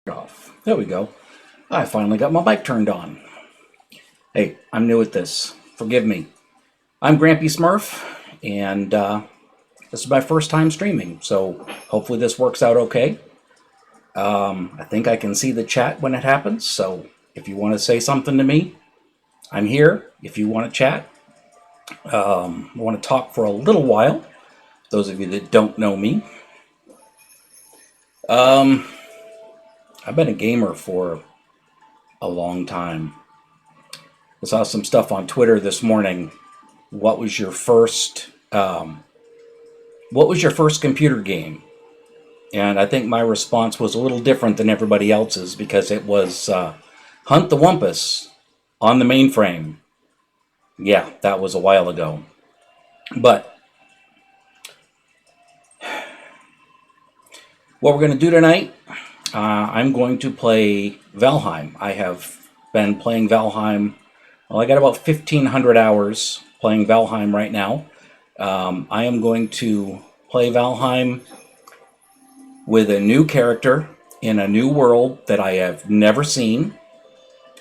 Off. There we go. I finally got my mic turned on. Hey, I'm new at this. Forgive me. I'm Grampy Smurf, and this is my first time streaming, so hopefully this works out okay. I think I can see the chat when it happens, so if you want to say something to me, I'm here. If you want to chat, I want to talk for a little while. Those of you that don't know me, I've been a gamer for a long time. I saw some stuff on Twitter this morning. What was your first computer game? And I think my response was a little different than everybody else's because it was Hunt the Wumpus on the mainframe. Yeah, that was a while ago. But what we're going to do tonight, I'm going to play Valheim. I have been playing Valheim. Well, I got about 1,500 hours playing Valheim right now. I am going to play Valheim with a new character in a new world that I have never seen.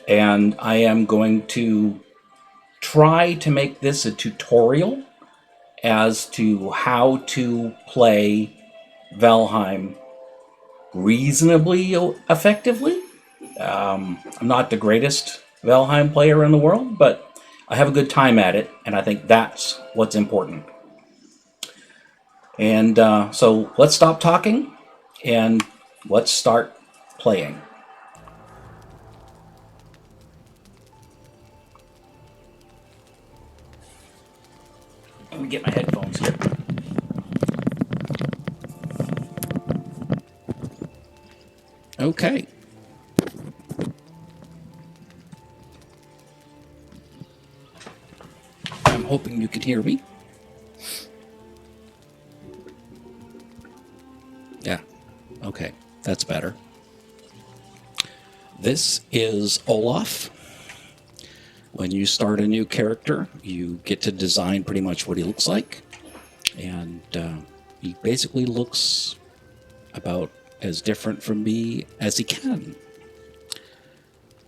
And I am going to try to make this a tutorial as to how to play Valheim reasonably effectively. I'm not the greatest Valheim player in the world, but I have a good time at it, and I think that's what's important. And so let's stop talking, and let's start playing. Let me get my headphones here. Okay. I'm hoping you can hear me. Yeah. Okay. That's better. This is Olaf. When you start a new character, you get to design pretty much what he looks like. And he basically looks about as different from me as he can.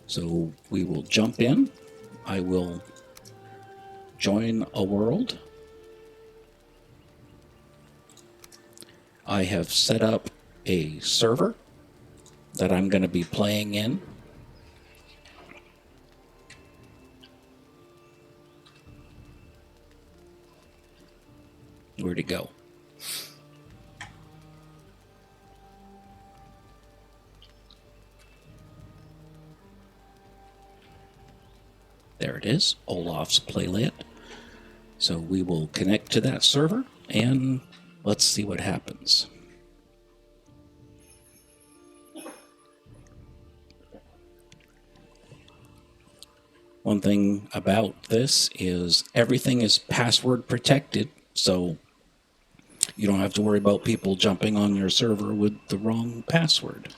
So we will jump in. I will join a world. I have set up a server that I'm going to be playing in. Where'd it go? There it is, Olaf's Playland. So we will connect to that server and let's see what happens. One thing about this is everything is password protected, so you don't have to worry about people jumping on your server with the wrong password.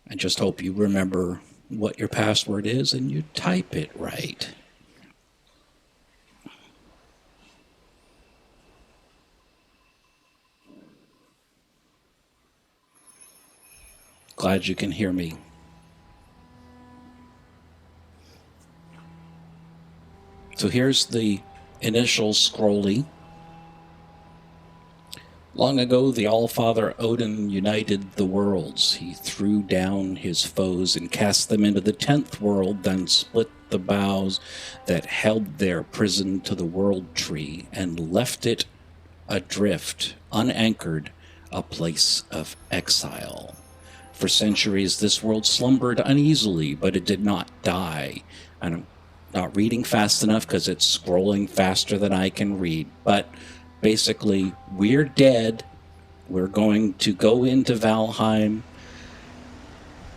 I just hope you remember what your password is and you type it right. Glad you can hear me. So here's the initial scrolling. Long ago, the All-Father Odin united the worlds. He threw down his foes and cast them into the 10th world, then split the boughs that held their prison to the world tree and left it adrift, unanchored, a place of exile. For centuries, this world slumbered uneasily, but it did not die. I'm not reading fast enough because it's scrolling faster than I can read, but basically, we're dead. We're going to go into Valheim,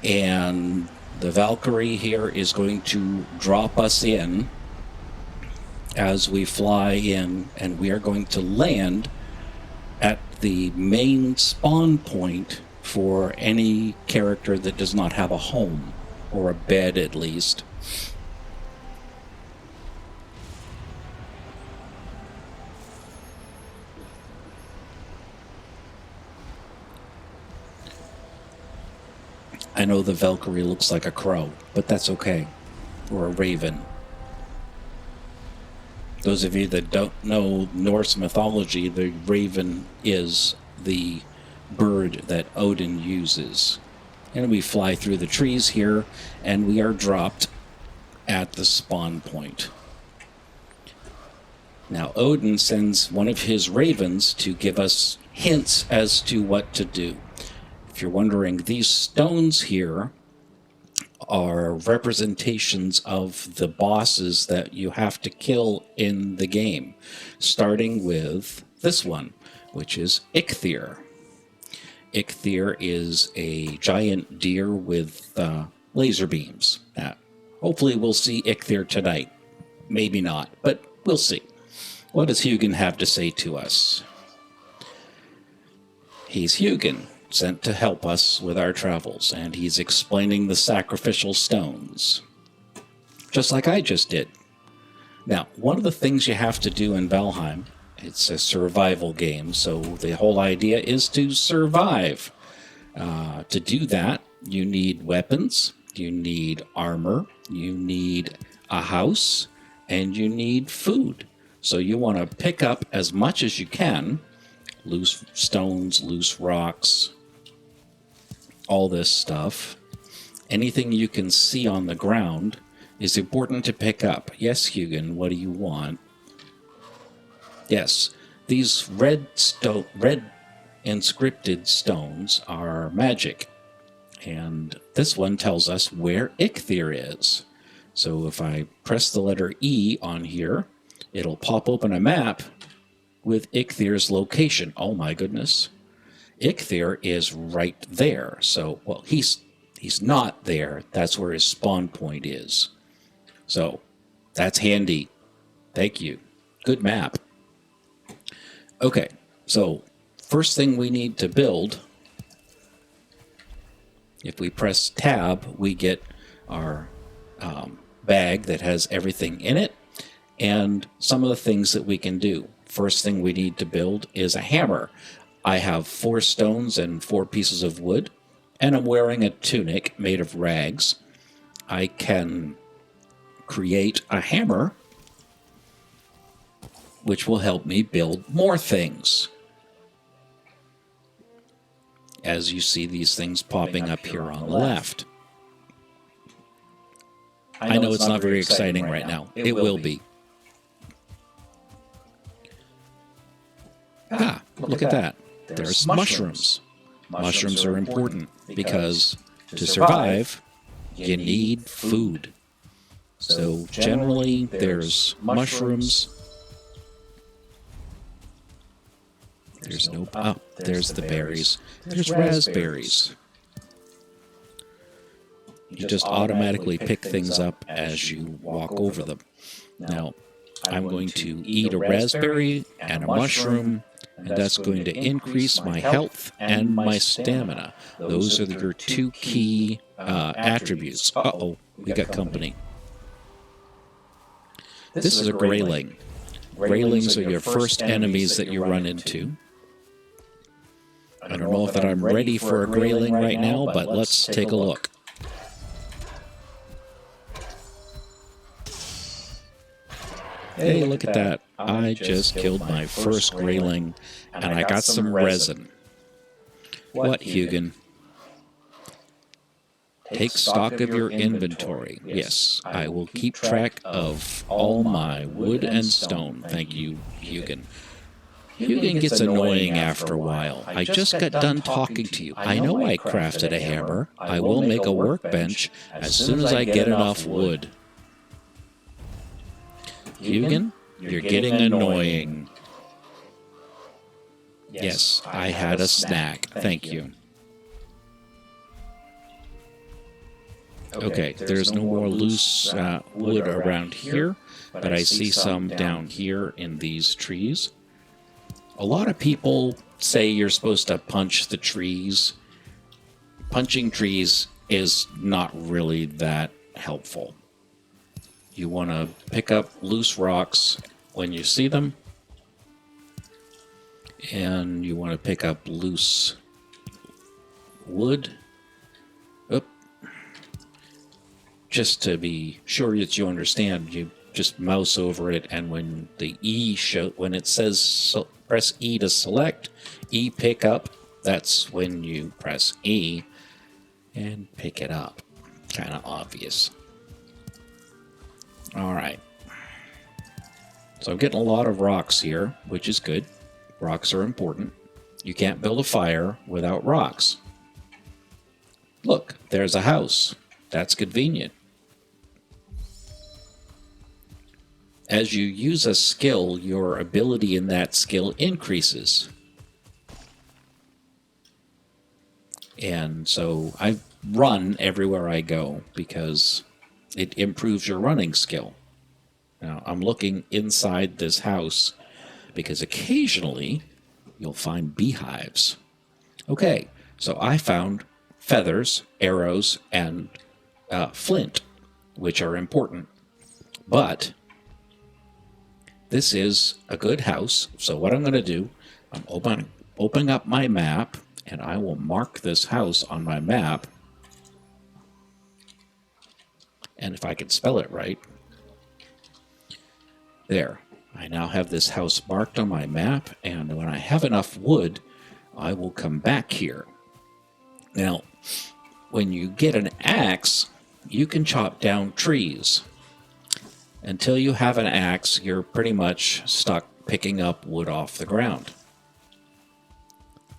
and the Valkyrie here is going to drop us in as we fly in, and we are going to land at the main spawn point for any character that does not have a home, or a bed at least. I know the Valkyrie looks like a crow, but that's okay. Or a raven. Those of you that don't know Norse mythology, the raven is the bird that Odin uses. And we fly through the trees here, and we are dropped at the spawn point. Now, Odin sends one of his ravens to give us hints as to what to do. If you're wondering, these stones here are representations of the bosses that you have to kill in the game, starting with this one, which is Eikthyr. Eikthyr is a giant deer with laser beams. Hopefully we'll see Eikthyr tonight. Maybe not, but we'll see. What does Hugin have to say to us? He's Hugin, sent to help us with our travels, and he's explaining the sacrificial stones, just like I just did. Now, one of the things you have to do in Valheim, it's a survival game, so the whole idea is to survive. To do that, you need weapons, you need armor, you need a house, and you need food. So you want to pick up as much as you can, loose stones, loose rocks, all this stuff. Anything you can see on the ground is important to pick up. Yes, Hugin, what do you want? Yes, these red inscripted stones are magic. And this one tells us where Eikthyr is. So if I press the letter E on here, it'll pop open a map with Eikthyr location. Oh my goodness. Eikthyr is right there. So, well, he's not there. That's where his spawn point is. So, that's handy. Thank you. Good map. Okay, so first thing we need to build, if we press tab, we get our bag that has everything in it and some of the things that we can do. First thing we need to build is a hammer. I have 4 stones and 4 pieces of wood, and I'm wearing a tunic made of rags. I can create a hammer, which will help me build more things. As you see these things popping up here on the left. I know it's not very exciting right now. It will be. Look at that. There's mushrooms. Mushrooms are important because to survive, you need food. So generally, there's mushrooms. There's there's the berries. There's raspberries. You just automatically pick things up as you walk over them. Now, I'm going to eat a raspberry and a mushroom, and that's going to increase my health and my stamina. Those are your 2 key attributes. Uh-oh, we got company. This is a grayling. Graylings are your first enemies that you run into. I don't know if that I'm ready for a grayling right now, but let's take a look. Hey, look at that. I just killed my first grayling, and I got some resin. What, Hugin? Take stock of your inventory. Yes, I will keep track of all my wood and stone. Thank you, Hugin. Hugin gets annoying after a while. I just got done talking to you. I know I crafted a hammer. I will make a workbench as soon as I get enough wood. Hugin, you're getting annoying. Yes, I had a snack. Thank you. Okay, there's no more loose wood around here, but I see some down here in these trees. A lot of people say you're supposed to punch the trees. Punching trees is not really that helpful. You want to pick up loose rocks when you see them, and you want to pick up loose wood. Oop, just to be sure that you understand, you just mouse over it, and when the when it says press E to select, E pick up, that's when you press E and pick it up. Kind of obvious. All right. So I'm getting a lot of rocks here, which is good. Rocks are important. You can't build a fire without rocks. Look, there's a house. That's convenient. As you use a skill, your ability in that skill increases. And so I run everywhere I go because it improves your running skill. Now, I'm looking inside this house because occasionally you'll find beehives. Okay, so I found feathers, arrows, and flint, which are important. But this is a good house, so what I'm going to do, I'm opening up my map, and I will mark this house on my map. And if I can spell it right, there. I now have this house marked on my map, and when I have enough wood, I will come back here. Now, when you get an axe, you can chop down trees. Until you have an axe, you're pretty much stuck picking up wood off the ground.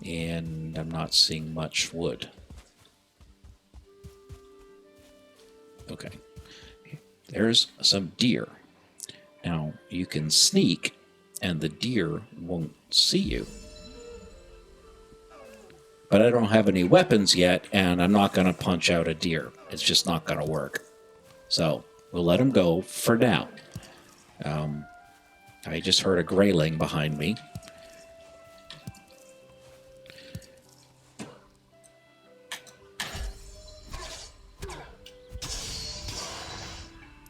And I'm not seeing much wood. Okay. There's some deer. Now, you can sneak, and the deer won't see you. But I don't have any weapons yet, and I'm not going to punch out a deer. It's just not going to work. So, we'll let him go for now. I just heard a grayling behind me.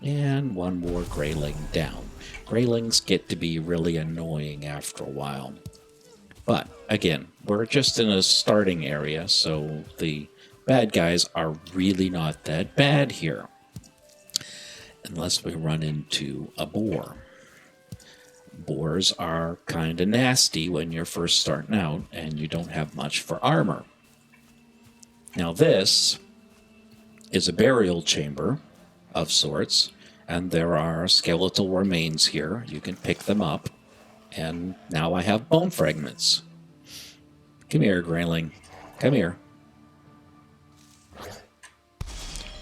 And one more grayling down. Graylings get to be really annoying after a while. But, again, we're just in a starting area, so the bad guys are really not that bad here. Unless we run into a boar. Boars are kind of nasty when you're first starting out, and you don't have much for armor. Now this is a burial chamber of sorts, and there are skeletal remains here. You can pick them up, and now I have bone fragments. Come here, Grayling. Come here.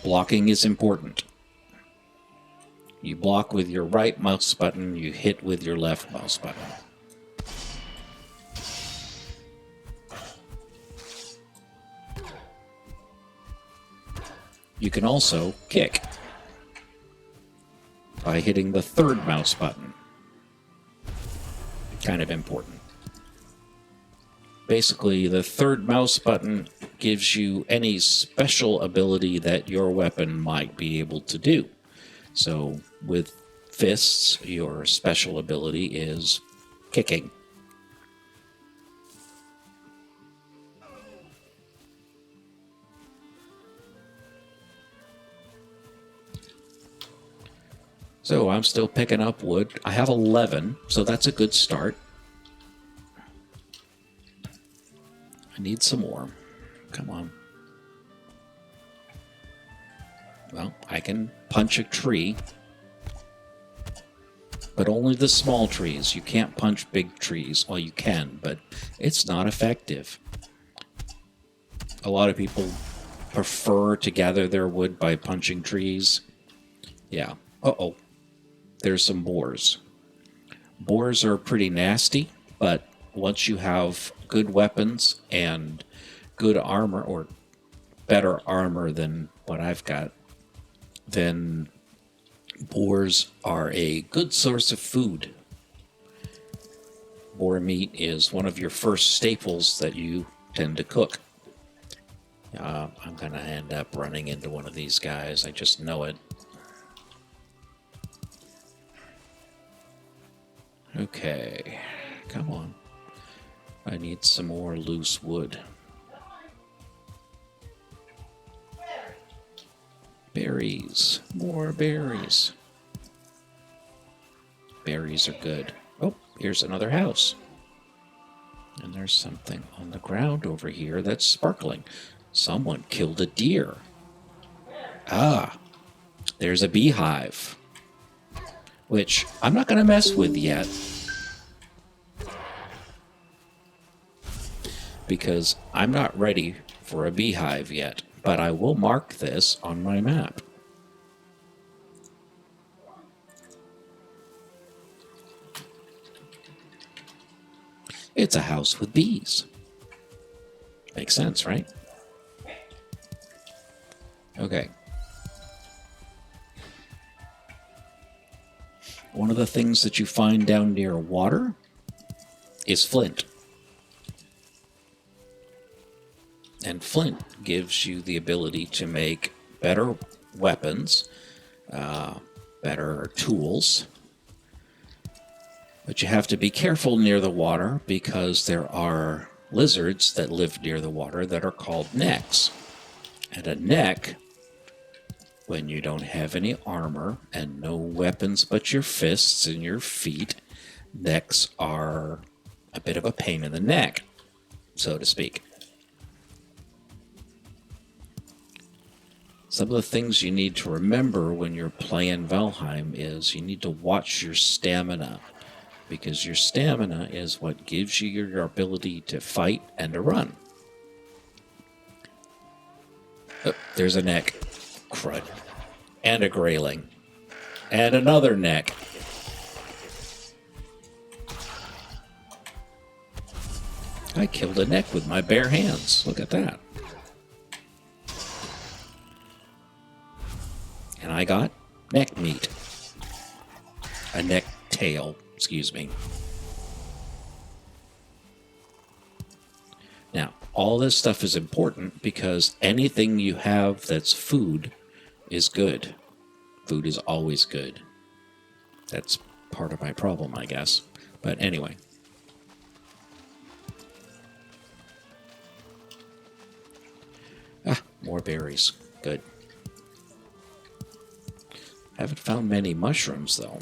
Blocking is important. You block with your right mouse button, you hit with your left mouse button. You can also kick by hitting the third mouse button. Kind of important. Basically, the third mouse button gives you any special ability that your weapon might be able to do. So, with fists, your special ability is kicking. So I'm still picking up wood. I have 11, so that's a good start. I need some more. Come on. Well, I can punch a tree, but only the small trees. You can't punch big trees. Well, you can, but it's not effective. A lot of people prefer to gather their wood by punching trees. Yeah. Uh-oh. There's some boars. Boars are pretty nasty, but once you have good weapons and good armor, or better armor than what I've got, then boars are a good source of food. Boar meat is one of your first staples that you tend to cook. I'm going to end up running into one of these guys. I just know it. Okay, come on. I need some more loose wood. Berries. More berries. Berries are good. Oh, here's another house. And there's something on the ground over here that's sparkling. Someone killed a deer. Ah, there's a beehive, which I'm not going to mess with yet because I'm not ready for a beehive yet, but I will mark this on my map. It's a house with bees. Makes sense, right? Okay. One of the things that you find down near water is flint. And flint gives you the ability to make better weapons, better tools. But you have to be careful near the water because there are lizards that live near the water that are called necks. And a neck, when you don't have any armor and no weapons but your fists and your feet, necks are a bit of a pain in the neck, so to speak. Some of the things you need to remember when you're playing Valheim is you need to watch your stamina, because your stamina is what gives you your ability to fight and to run. Oh, there's a neck. Crud. And a grayling. And another neck. I killed a neck with my bare hands. Look at that. And I got neck meat. A neck tail, excuse me. Now, all this stuff is important because anything you have that's food is good. Food is always good. That's part of my problem, I guess. But anyway. Ah, more berries. Good. Haven't found many mushrooms, though.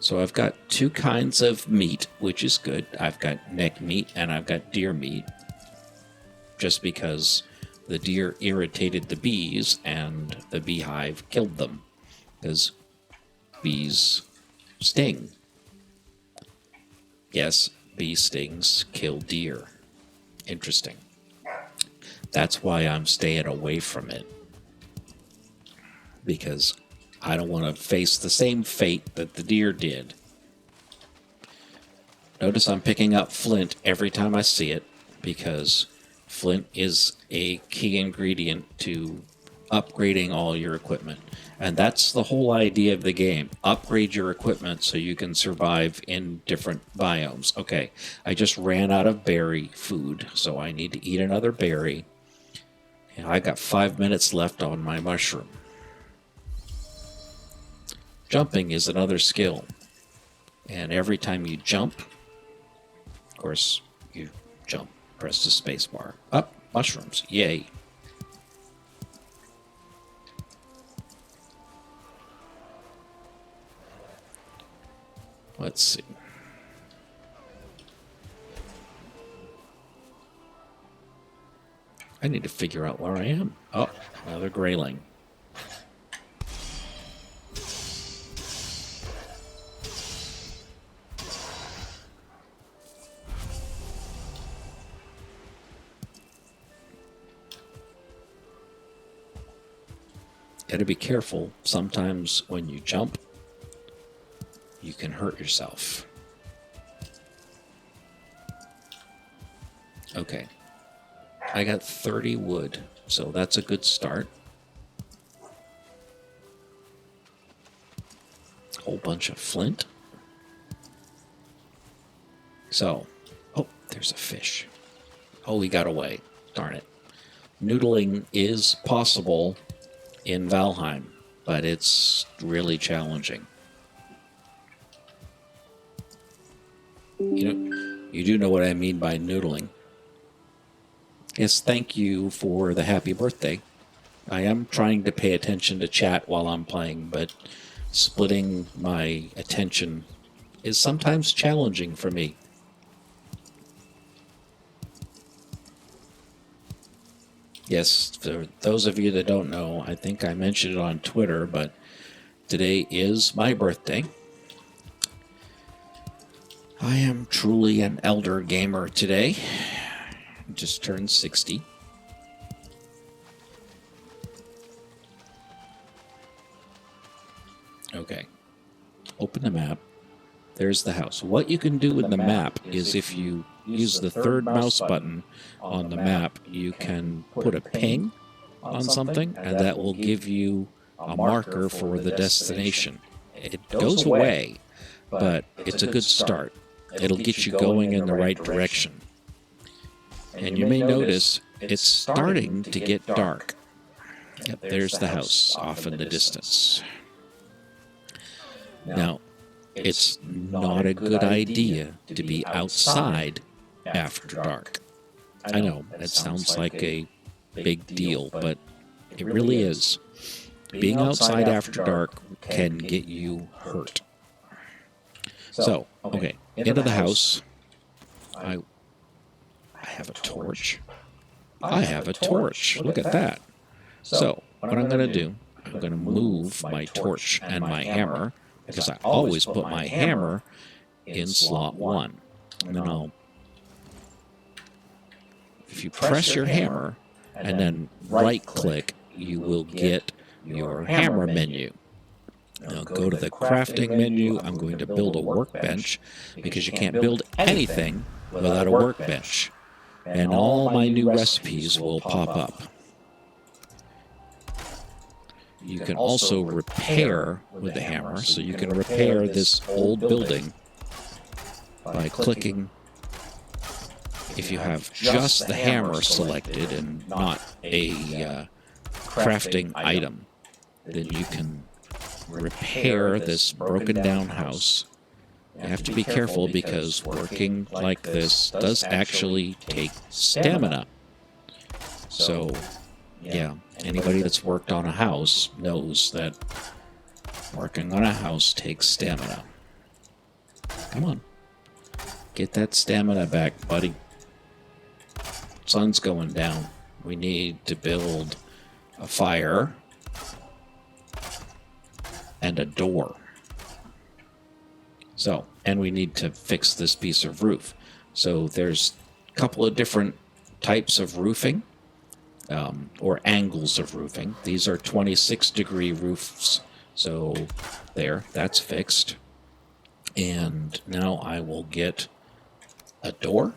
So I've got two kinds of meat, which is good. I've got neck meat and I've got deer meat. Just because the deer irritated the bees and the beehive killed them. Because bees sting. Yes, bee stings kill deer. Interesting. That's why I'm staying away from it. Because I don't want to face the same fate that the deer did. Notice I'm picking up flint every time I see it, because flint is a key ingredient to upgrading all your equipment. And that's the whole idea of the game. Upgrade your equipment so you can survive in different biomes. Okay, I just ran out of berry food, so I need to eat another berry. And I got 5 minutes left on my mushroom. Jumping is another skill. And every time you jump, of course, you jump, press the space bar. Up, mushrooms, yay. Let's see. I need to figure out where I am. Oh, another grayling. Gotta be careful. Sometimes when you jump, you can hurt yourself. Okay. I got 30 wood, so that's a good start. Whole bunch of flint. So, oh, there's a fish. Oh, he got away. Darn it. Noodling is possible in Valheim, but it's really challenging. You do know what I mean by noodling. Yes, thank you for the happy birthday. I am trying to pay attention to chat while I'm playing, but splitting my attention is sometimes challenging for me. Yes, for those of you that don't know, I think I mentioned it on Twitter, but today is my birthday. I am truly an elder gamer today. Just turned 60. Okay. Open the map. There's the house. What you can do with the map is if you use the third mouse button on the map, you can put a ping on something, and that will give you a marker for the destination. It goes away, but it's a good start. It'll get you going in the right direction. And you may notice it's starting to get dark. Yep, there's the house off in the distance. Now, it's not a good idea to be outside after dark. I know, it sounds like a big deal, but it really is. Being outside after dark can get you hurt. So, okay, into the house. I have a torch. I have a torch. Look at that. So, what I'm going to do, I'm going to move my torch and my hammer, because I always put my hammer in slot 1. And then if you press your hammer and then right-click, you will get your hammer menu. Now go to the crafting menu. I'm going to build a workbench, because you can't build anything without a workbench. And all my new recipes will pop up. You can also repair with the hammer, so you can repair this old building by clicking. If you have just the hammer selected and not a crafting item, then you can repair this broken down house. You have to be careful, because working like this does actually take stamina. So, yeah, anybody that's worked on a house knows that working on a house takes stamina. Come on. Get that stamina back, buddy. Sun's going down. We need to build a fire and a door. So, and we need to fix this piece of roof. So there's a couple of different types of roofing, or angles of roofing. These are 26-degree roofs. So there, that's fixed. And now I will get a door.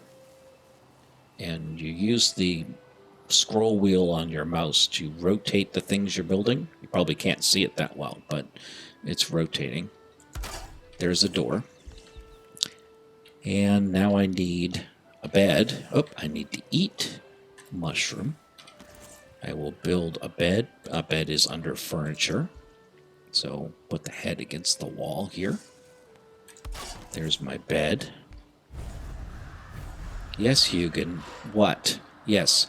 And you use the scroll wheel on your mouse to rotate the things you're building. You probably can't see it that well, but it's rotating. There's a door. And now I need a bed. Oh, I need to eat mushroom. I will build a bed. A bed is under furniture. So put the head against the wall here. There's my bed. Yes, Hugin. What? Yes,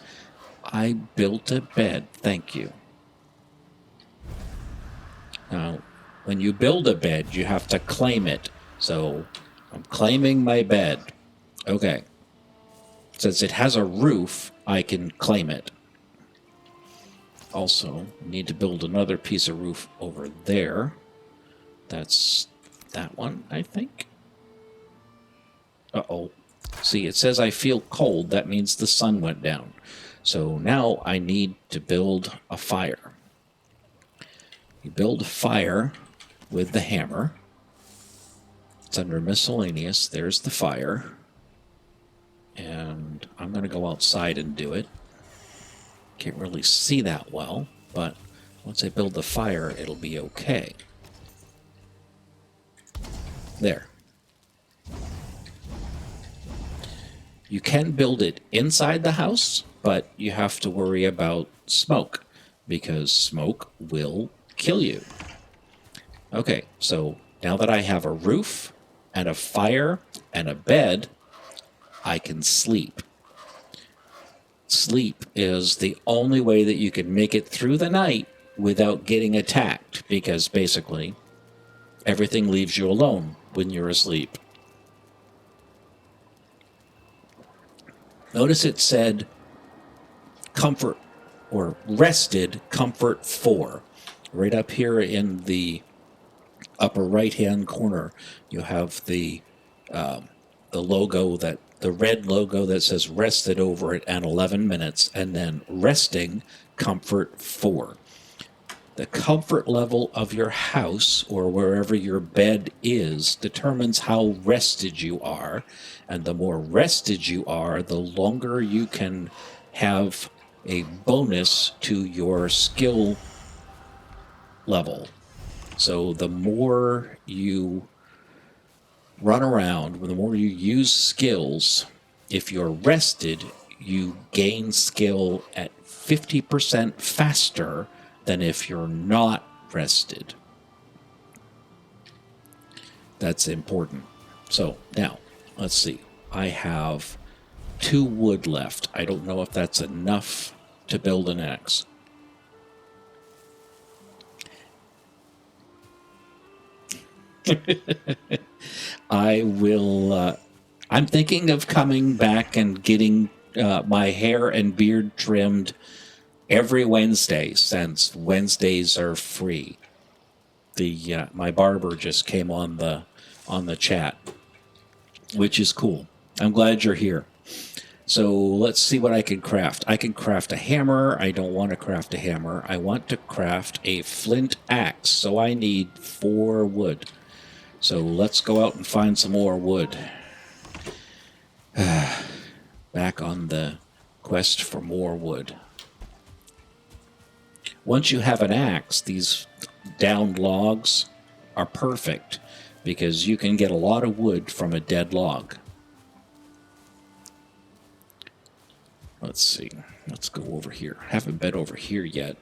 I built a bed. Thank you. Now, when you build a bed, you have to claim it. So, I'm claiming my bed. Okay. Since it has a roof, I can claim it. Also, I need to build another piece of roof over there. That's that one, I think. Uh-oh. See, it says I feel cold. That means the sun went down. So now I need to build a fire. You build a fire with the hammer. It's under miscellaneous. There's the fire. And I'm going to go outside and do it. Can't really see that well, but once I build the fire, it'll be okay. There. You can build it inside the house, but you have to worry about smoke, because smoke will kill you. Okay, so now that I have a roof and a fire and a bed, I can sleep. sleep is the only way that you can make it through the night without getting attacked, because basically everything leaves you alone when you're asleep. Notice it said comfort or rested comfort 4. Right up here in the upper right hand corner, you have the logo, that the red logo that says rested over it at 11 minutes, and then resting comfort 4. The comfort level of your house or wherever your bed is determines how rested you are. And the more rested you are, the longer you can have a bonus to your skill level. So the more you run around, the more you use skills, if you're rested, you gain skill at 50% faster than if you're not rested. That's important. So now, let's see. I have 2 wood left. I don't know if that's enough to build an axe. I will. I'm thinking of coming back and getting my hair and beard trimmed every Wednesday, since Wednesdays are free. My barber just came on the chat, which is cool. I'm glad you're here. So let's see what I can craft. I can craft a hammer. I don't want to craft a hammer. I want to craft a flint axe. So I need 4 wood. So let's go out and find some more wood. Back on the quest for more wood. Once you have an axe, these downed logs are perfect because you can get a lot of wood from a dead log. Let's see. Let's go over here. Haven't been over here yet.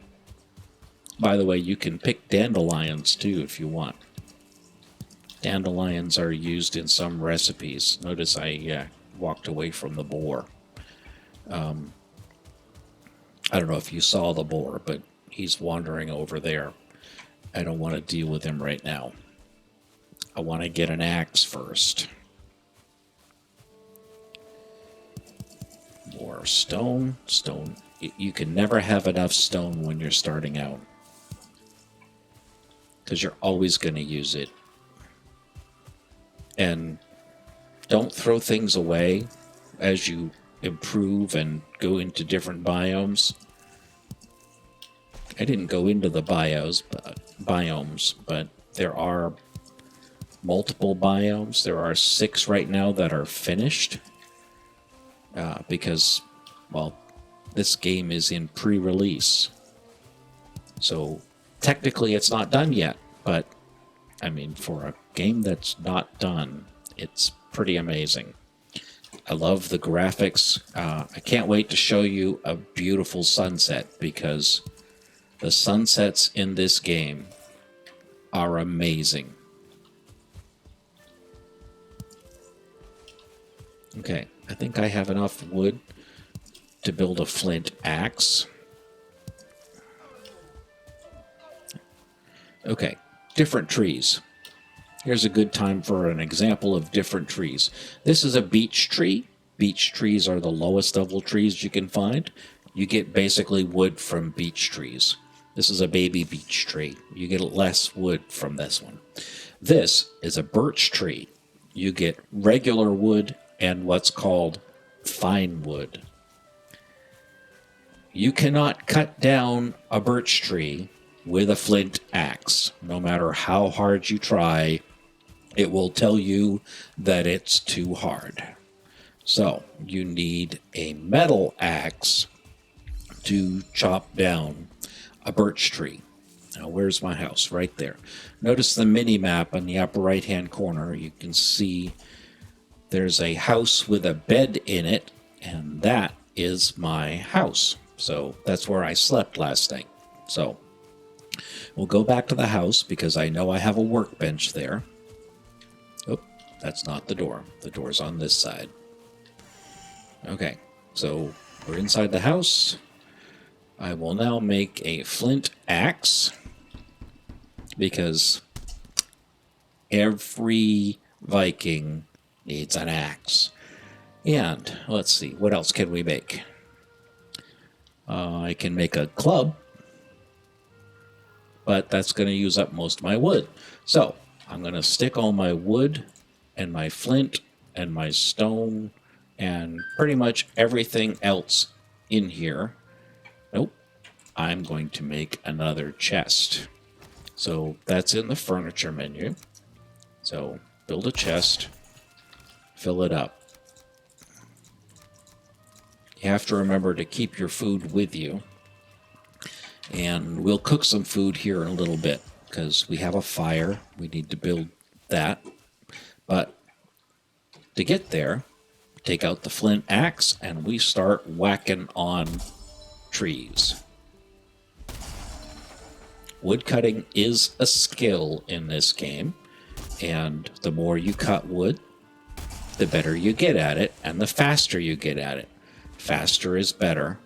By the way, you can pick dandelions too if you want. Dandelions are used in some recipes. Notice I walked away from the boar. I don't know if you saw the boar, but he's wandering over there. I don't want to deal with him right now. I want to get an axe first. More stone. Stone. You can never have enough stone when you're starting out, because you're always going to use it. And don't throw things away as you improve and go into different biomes. I didn't go into the biomes, but there are multiple biomes. There are 6 right now that are finished because, well, this game is in pre-release. So technically it's not done yet, but I mean, for a game that's not done, it's pretty amazing. I love the graphics. I can't wait to show you a beautiful sunset, because the sunsets in this game are amazing. Okay, I think I have enough wood to build a flint axe. Okay, different trees. Here's a good time for an example of different trees. This is a beech tree. Beech trees are the lowest level trees you can find. You get basically wood from beech trees. This is a baby beech tree. You get less wood from this one. This is a birch tree. You get regular wood and what's called fine wood. You cannot cut down a birch tree with a flint axe. No matter how hard you try, it will tell you that it's too hard. So you need a metal axe to chop down a birch tree. Now, where's my house? Right there. Notice the mini map on the upper right hand corner. You can see there's a house with a bed in it, and that is my house. So that's where I slept last night. So we'll go back to the house because I know I have a workbench there. Oh, that's not the door. The door's on this side. Okay, so We're inside the house. I will now make a flint axe because every Viking needs an axe. And let's see, what else can we make? I can make a club, but that's going to use up most of my wood. So I'm going to stick all my wood and my flint and my stone and pretty much everything else in here. Nope. I'm going to make another chest. So that's in the furniture menu. So build a chest, fill it up. You have to remember to keep your food with you. And we'll cook some food here in a little bit because we have a fire. We need to build that. But to get there, take out the flint axe and we start whacking on trees. Wood cutting is a skill in this game, and the more you cut wood, the better you get at it, and the faster you get at it. Faster is better.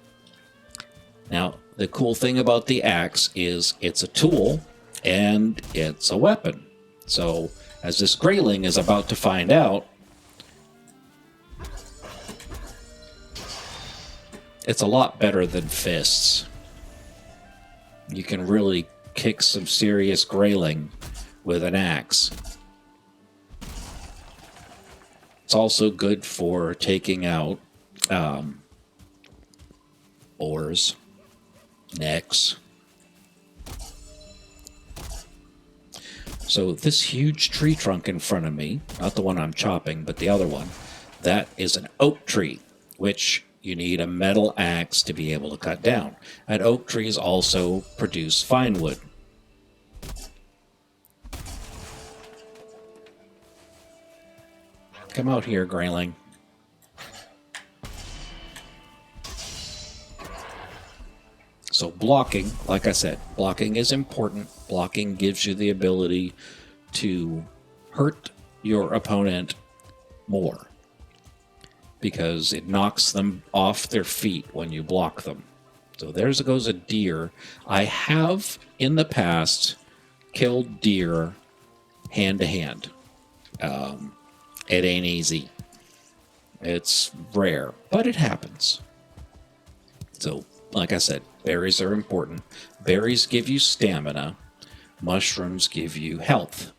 Now, the cool thing about the axe is it's a tool and it's a weapon. So, as this grayling is about to find out, it's a lot better than fists. You can really kick some serious grayling with an axe. It's also good for taking out oars, necks. So this huge tree trunk in front of me, not the one I'm chopping, but the other one, that is an oak tree, which you need a metal axe to be able to cut down. And oak trees also produce fine wood. Come out here, grayling. So blocking, like I said, blocking is important. Blocking gives you the ability to hurt your opponent more because it knocks them off their feet when you block them. So there goes a deer. I have, in the past, killed deer hand to hand. It ain't easy. It's rare, but it happens. So, like I said, berries are important. Berries give you stamina. Mushrooms give you health.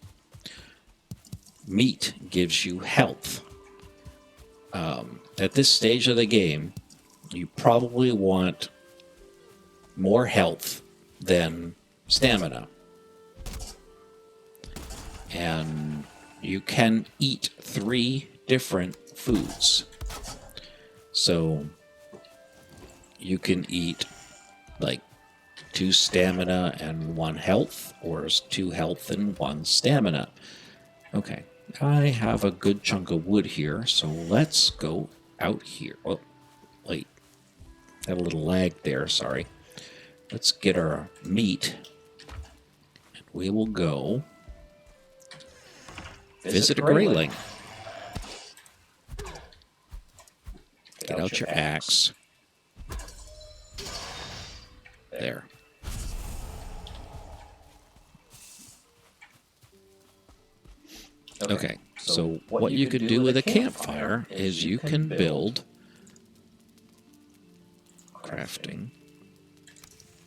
Meat gives you health. At this stage of the game, you probably want more health than stamina. And you can eat 3 different foods. So you can eat like 2 stamina and 1 health, or 2 health and 1 stamina. Okay, I have a good chunk of wood here, so let's go out here. Oh, wait, had a little lag there, sorry. Let's get our meat, and we will go visit a grayling. Get out your axe. There. Okay, so what you could do with a campfire is you can build crafting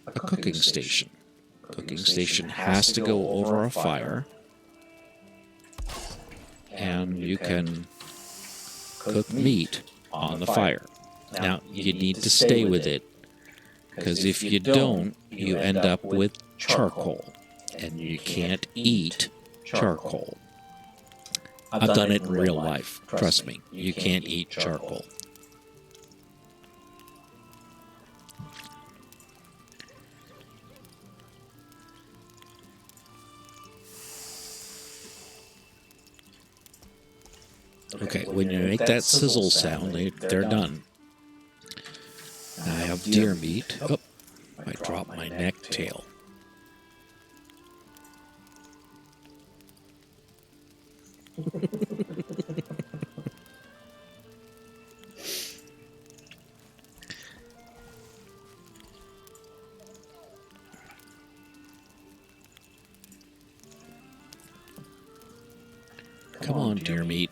a cooking station. Cooking station has to go over a fire, and you can cook meat on the fire. Now, you need to stay with it, because if you don't, you end up with charcoal, and you can't eat charcoal. I've done it in real life. Trust me, you can't eat charcoal. Okay, when you make that sizzle sound, they're done. I have deer meat. Oh, I dropped my necktail. on, deer meat.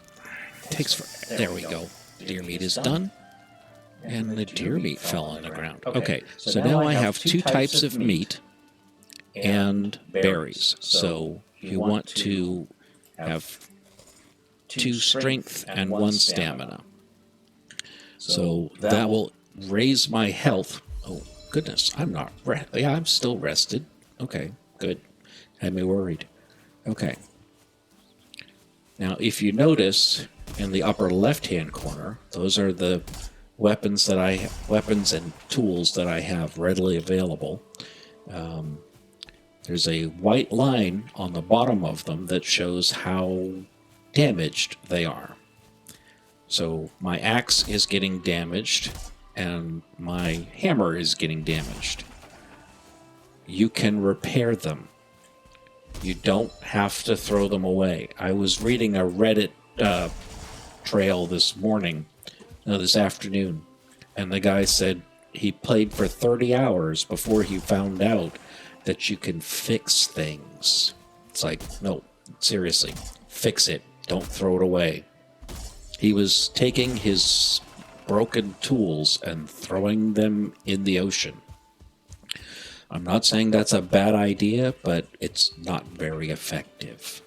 Takes for. There we go. Deer meat is done. And the deer meat fell on the ground. Okay, so now I have two types of meat and berries. So you want to have 2 strength and 1 stamina. So that will raise my health. Oh, goodness, I'm not... Yeah, I'm still rested. Okay, good. Had me worried. Okay. Now, if you notice in the upper left-hand corner, those are the weapons and tools that I have readily available. There's a white line on the bottom of them that shows how damaged they are. So my axe is getting damaged and my hammer is getting damaged. You can repair them. You don't have to throw them away. I was reading a Reddit trail this afternoon, and the guy said he played for 30 hours before he found out that you can fix things. It's like, no, seriously, fix it. Don't throw it away. He was taking his broken tools and throwing them in the ocean. I'm not saying that's a bad idea, but it's not very effective.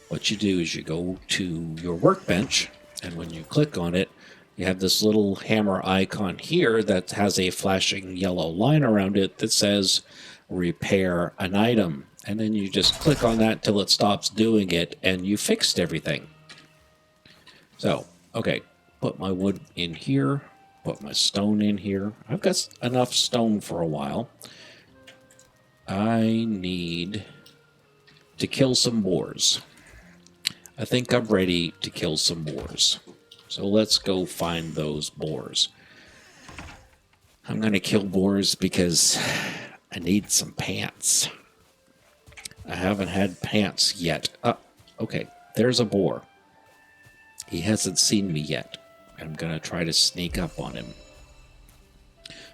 What you do is you go to your workbench, and when you click on it, you have this little hammer icon here that has a flashing yellow line around it that says repair an item. And then you just click on that till it stops doing it, and you fixed everything. So, okay, put my wood in here, put my stone in here. I've got enough stone for a while. I need to kill some boars. I think I'm ready to kill some boars. So let's go find those boars. I'm going to kill boars because I need some pants. I haven't had pants yet. Okay, there's a boar. He hasn't seen me yet. I'm going to try to sneak up on him.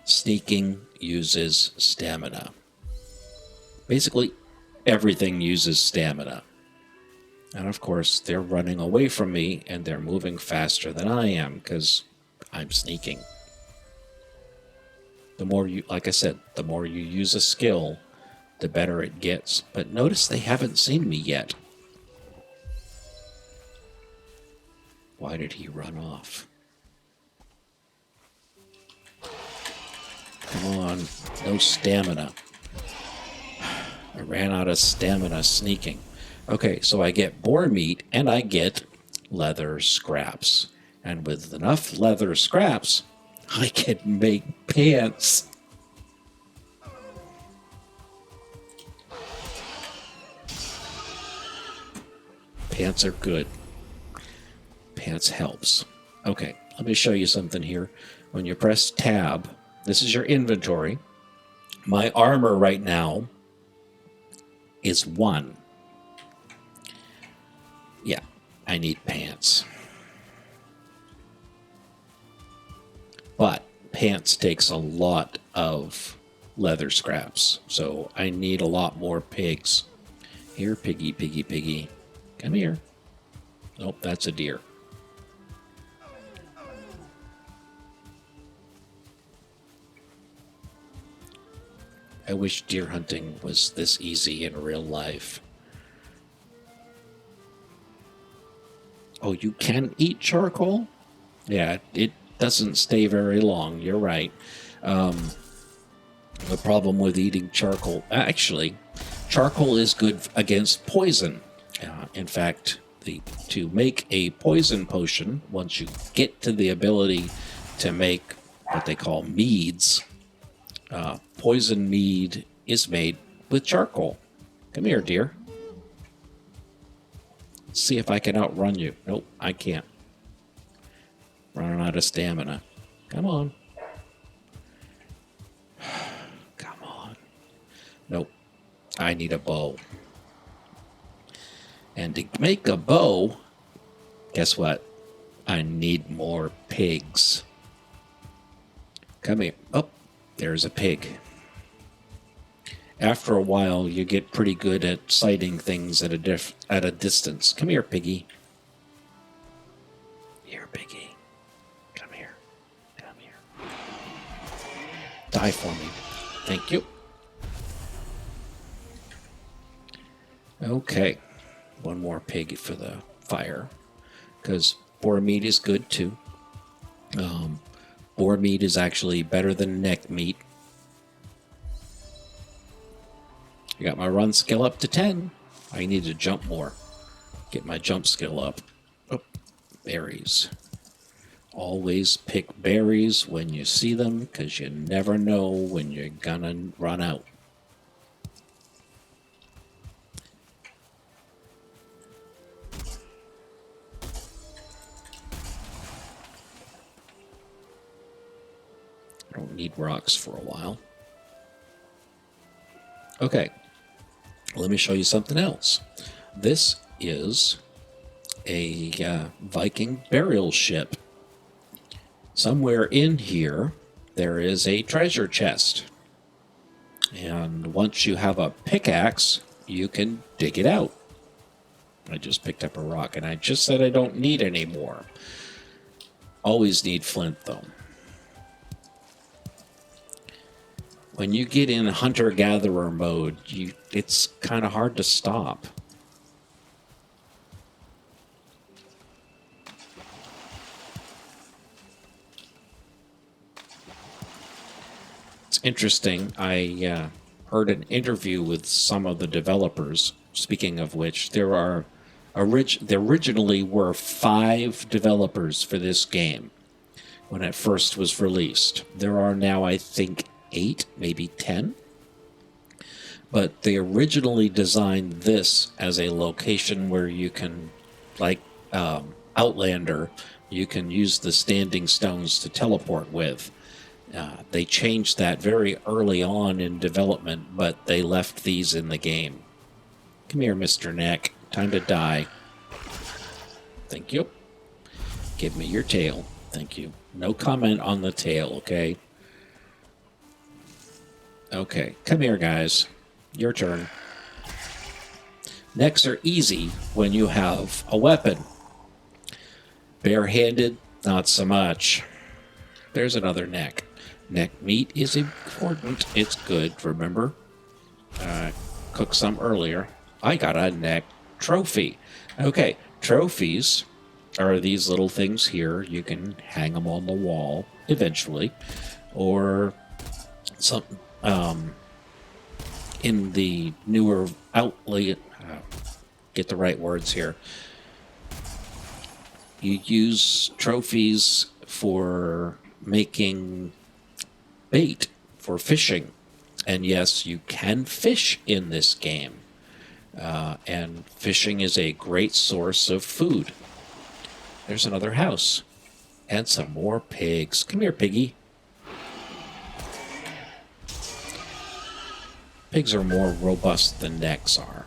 Sneaking uses stamina. Basically, everything uses stamina. And of course, they're running away from me, and they're moving faster than I am, because I'm sneaking. The more you, like I said, the more you use a skill, the better it gets. But notice they haven't seen me yet. Why did he run off? Come on, no stamina. I ran out of stamina sneaking. Okay, so I get boar meat and I get leather scraps. And with enough leather scraps, I can make pants. Pants are good. Pants helps. Okay, let me show you something here. When you press tab, this is your inventory. My armor right now is 1. Yeah, I need pants. But pants takes a lot of leather scraps, so I need a lot more pigs. Here, piggy, piggy, piggy. Come here. Nope, that's a deer. I wish deer hunting was this easy in real life. Oh, you can eat charcoal? Yeah, it doesn't stay very long. You're right. The problem with eating charcoal... Actually, charcoal is good against poison. In fact, to make a poison potion, once you get to the ability to make what they call meads, poison mead is made with charcoal. Come here, dear. Let's see if I can outrun you. Nope, I can't. Running out of stamina. Come on. Come on. Nope. I need a bow. And to make a bow, guess what? I need more pigs. Come here. Oh, there's a pig. After a while, you get pretty good at sighting things at a distance. Come here, piggy. Here, Biggie. Come here. Come here. Die for me. Thank you. Okay. One more pig for the fire. Because boar meat is good too. Boar meat is actually better than neck meat. I got my run skill up to 10. I need to jump more. Get my jump skill up. Oh, berries. Always pick berries when you see them, because you never know when you're gonna run out. I don't need rocks for a while. Okay, let me show you something else. This is a Viking burial ship. Somewhere in here, there is a treasure chest. And once you have a pickaxe, you can dig it out. I just picked up a rock, and I just said I don't need any more. Always need flint, though. When you get in hunter-gatherer mode, it's kind of hard to stop. It's interesting. I heard an interview with some of the developers. Speaking of which, there originally were 5 developers for this game when it first was released. There are now, I think, 8, maybe 10. But they originally designed this as a location where you can, like Outlander, you can use the standing stones to teleport with. They changed that very early on in development, but they left these in the game. Come here, Mr. Neck. Time to die. Thank you. Give me your tail. Thank you. No comment on the tail, okay? Okay, come here, guys. Your turn. Necks are easy when you have a weapon. Barehanded, not so much. There's another neck. Neck meat is important. It's good, remember? Cooked some earlier. I got a neck trophy. Okay, trophies are these little things here. You can hang them on the wall eventually. Or some in the newer outlet, get the right words here. You use trophies for making bait for fishing. And yes, you can fish in this game. And fishing is a great source of food. There's another house. And some more pigs. Come here, piggy. Pigs are more robust than necks are.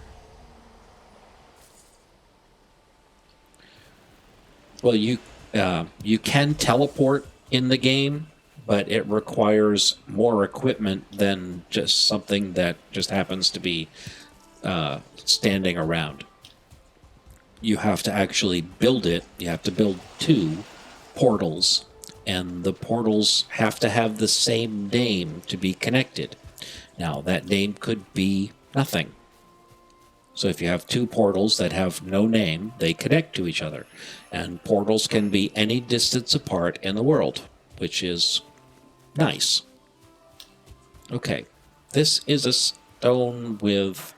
Well, you can teleport in the game, but it requires more equipment than just something that just happens to be standing around. You have to actually build it. You have to build 2 portals, and the portals have to have the same name to be connected. Now, that name could be nothing. So if you have 2 portals that have no name, they connect to each other. And portals can be any distance apart in the world, which is nice. Okay, this is a stone with...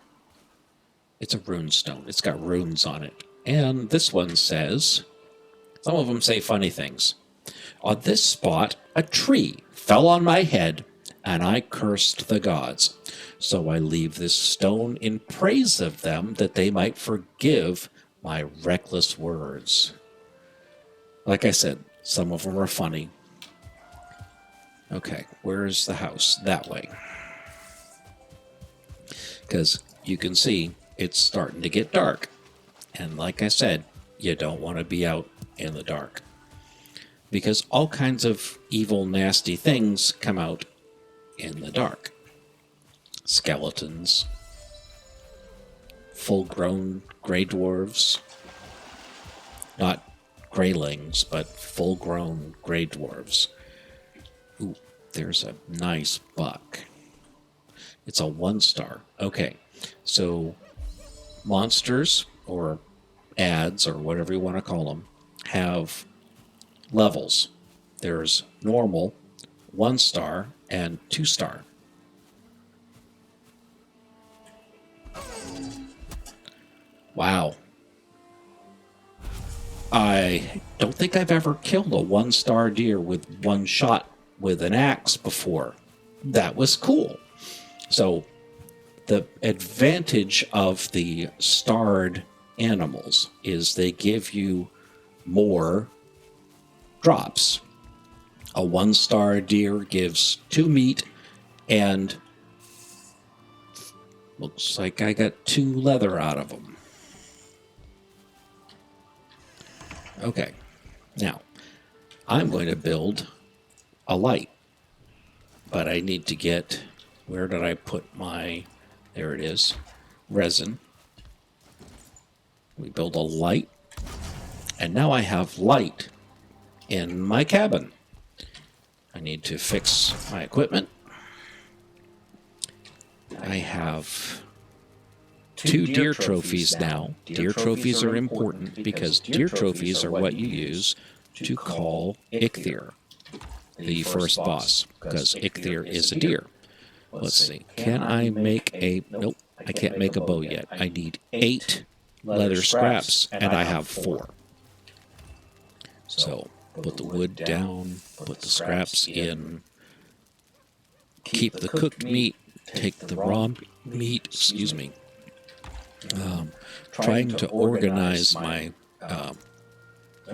It's a rune stone. It's got runes on it. And this one says... Some of them say funny things. On this spot, a tree fell on my head, and I cursed the gods. So I leave this stone in praise of them, that they might forgive my reckless words. Like I said, some of them are funny. Okay, where's the house? That way. Because you can see it's starting to get dark. And like I said, you don't want to be out in the dark. Because all kinds of evil, nasty things come out in the dark. Skeletons. Full-grown gray dwarves. Not greylings, but full-grown gray dwarves. Ooh, there's a nice buck. It's a 1-star. Okay, so monsters, or ads, or whatever you want to call them, have levels. There's normal, 1-star, and 2-star. Wow. I don't think I've ever killed a 1-star deer with one shot with an axe before. That was cool. So the advantage of the starred animals is they give you more drops. A 1-star deer gives 2 meat and looks like I got 2 leather out of them. Okay, now I'm going to build a light, but I need to get, where did I put my, there it is, resin. We build a light, and now I have light in my cabin. I need to fix my equipment. I have 2 deer trophies now. Deer trophies are important because deer trophies are what you use to call Eikthyr, the first boss, because Eikthyr is a deer. Let's see. Can I make a... Nope, I can't make a bow yet. I need 8 leather scraps, and I have 4. So, put the wood down, put the scraps in, keep the cooked meat, take the raw meat, excuse me. Trying to organize my...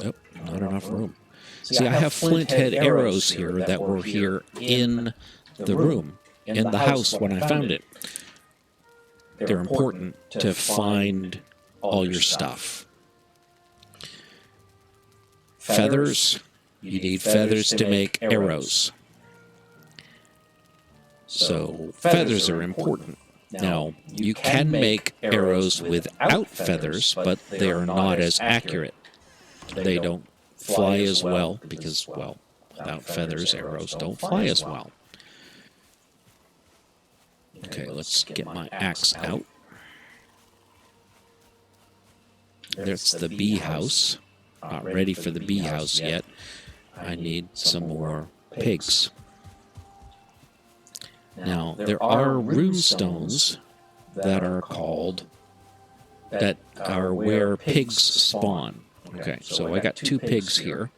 Nope, not enough room. See, I have flint head arrows here that were here in the room, in the house when I found it. They're important to find all your stuff. Feathers. You need feathers to make arrows. So, feathers are important. Now, you can make arrows without feathers, but they are not as accurate. They don't fly as well because, well, without feathers, arrows don't fly as well. Okay, let's get my axe out. There's the bee house. Not ready for the bee house yet. I need some more pigs. Now, there are rune stones that are called, that are where pigs spawn. Okay, so I got 2 pigs here.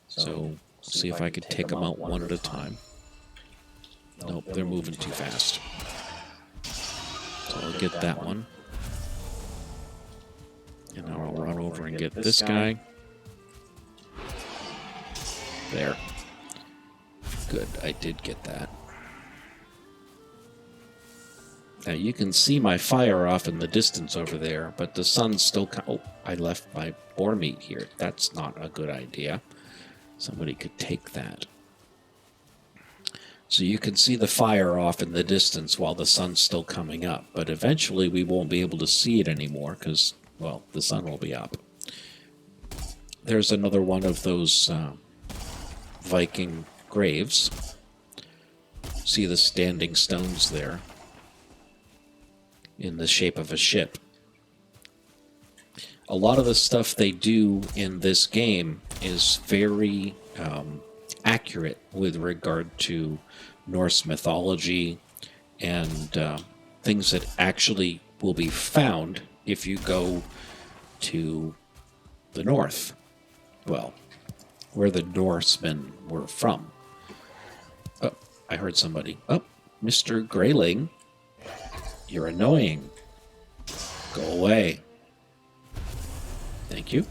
So, see if I could take them out one at a time. Nope, they're moving too fast. So I'll get that one. And now I'll run over and get this guy. There. Good, I did get that. Now you can see my fire off in the distance over there, but the sun's still... Oh, I left my boar meat here. That's not a good idea. Somebody could take that. So you can see the fire off in the distance while the sun's still coming up, but eventually we won't be able to see it anymore because, well, the sun will be up. There's another one of those Viking graves. See the standing stones there in the shape of a ship. A lot of the stuff they do in this game is very accurate with regard to Norse mythology and things that actually will be found if you go to the north. Well, where the Norsemen were from. Oh, I heard somebody. Oh, Mr. Grayling, you're annoying. Go away. Thank you.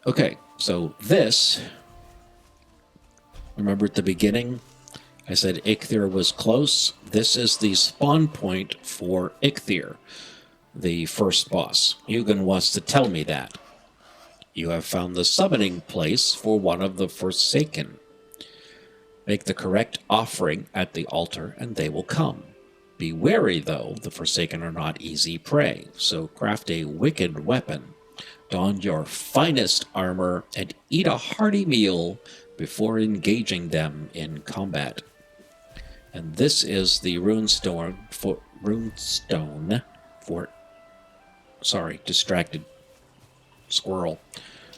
Okay, so this, remember at the beginning, I said Eikthyr was close. This is the spawn point for Eikthyr, the first boss. Hugin wants to tell me that. You have found the summoning place for one of the Forsaken. Make the correct offering at the altar, and they will come. Be wary, though, the Forsaken are not easy prey, so craft a wicked weapon. Don your finest armor and eat a hearty meal before engaging them in combat. And this is the runestone for distracted squirrel.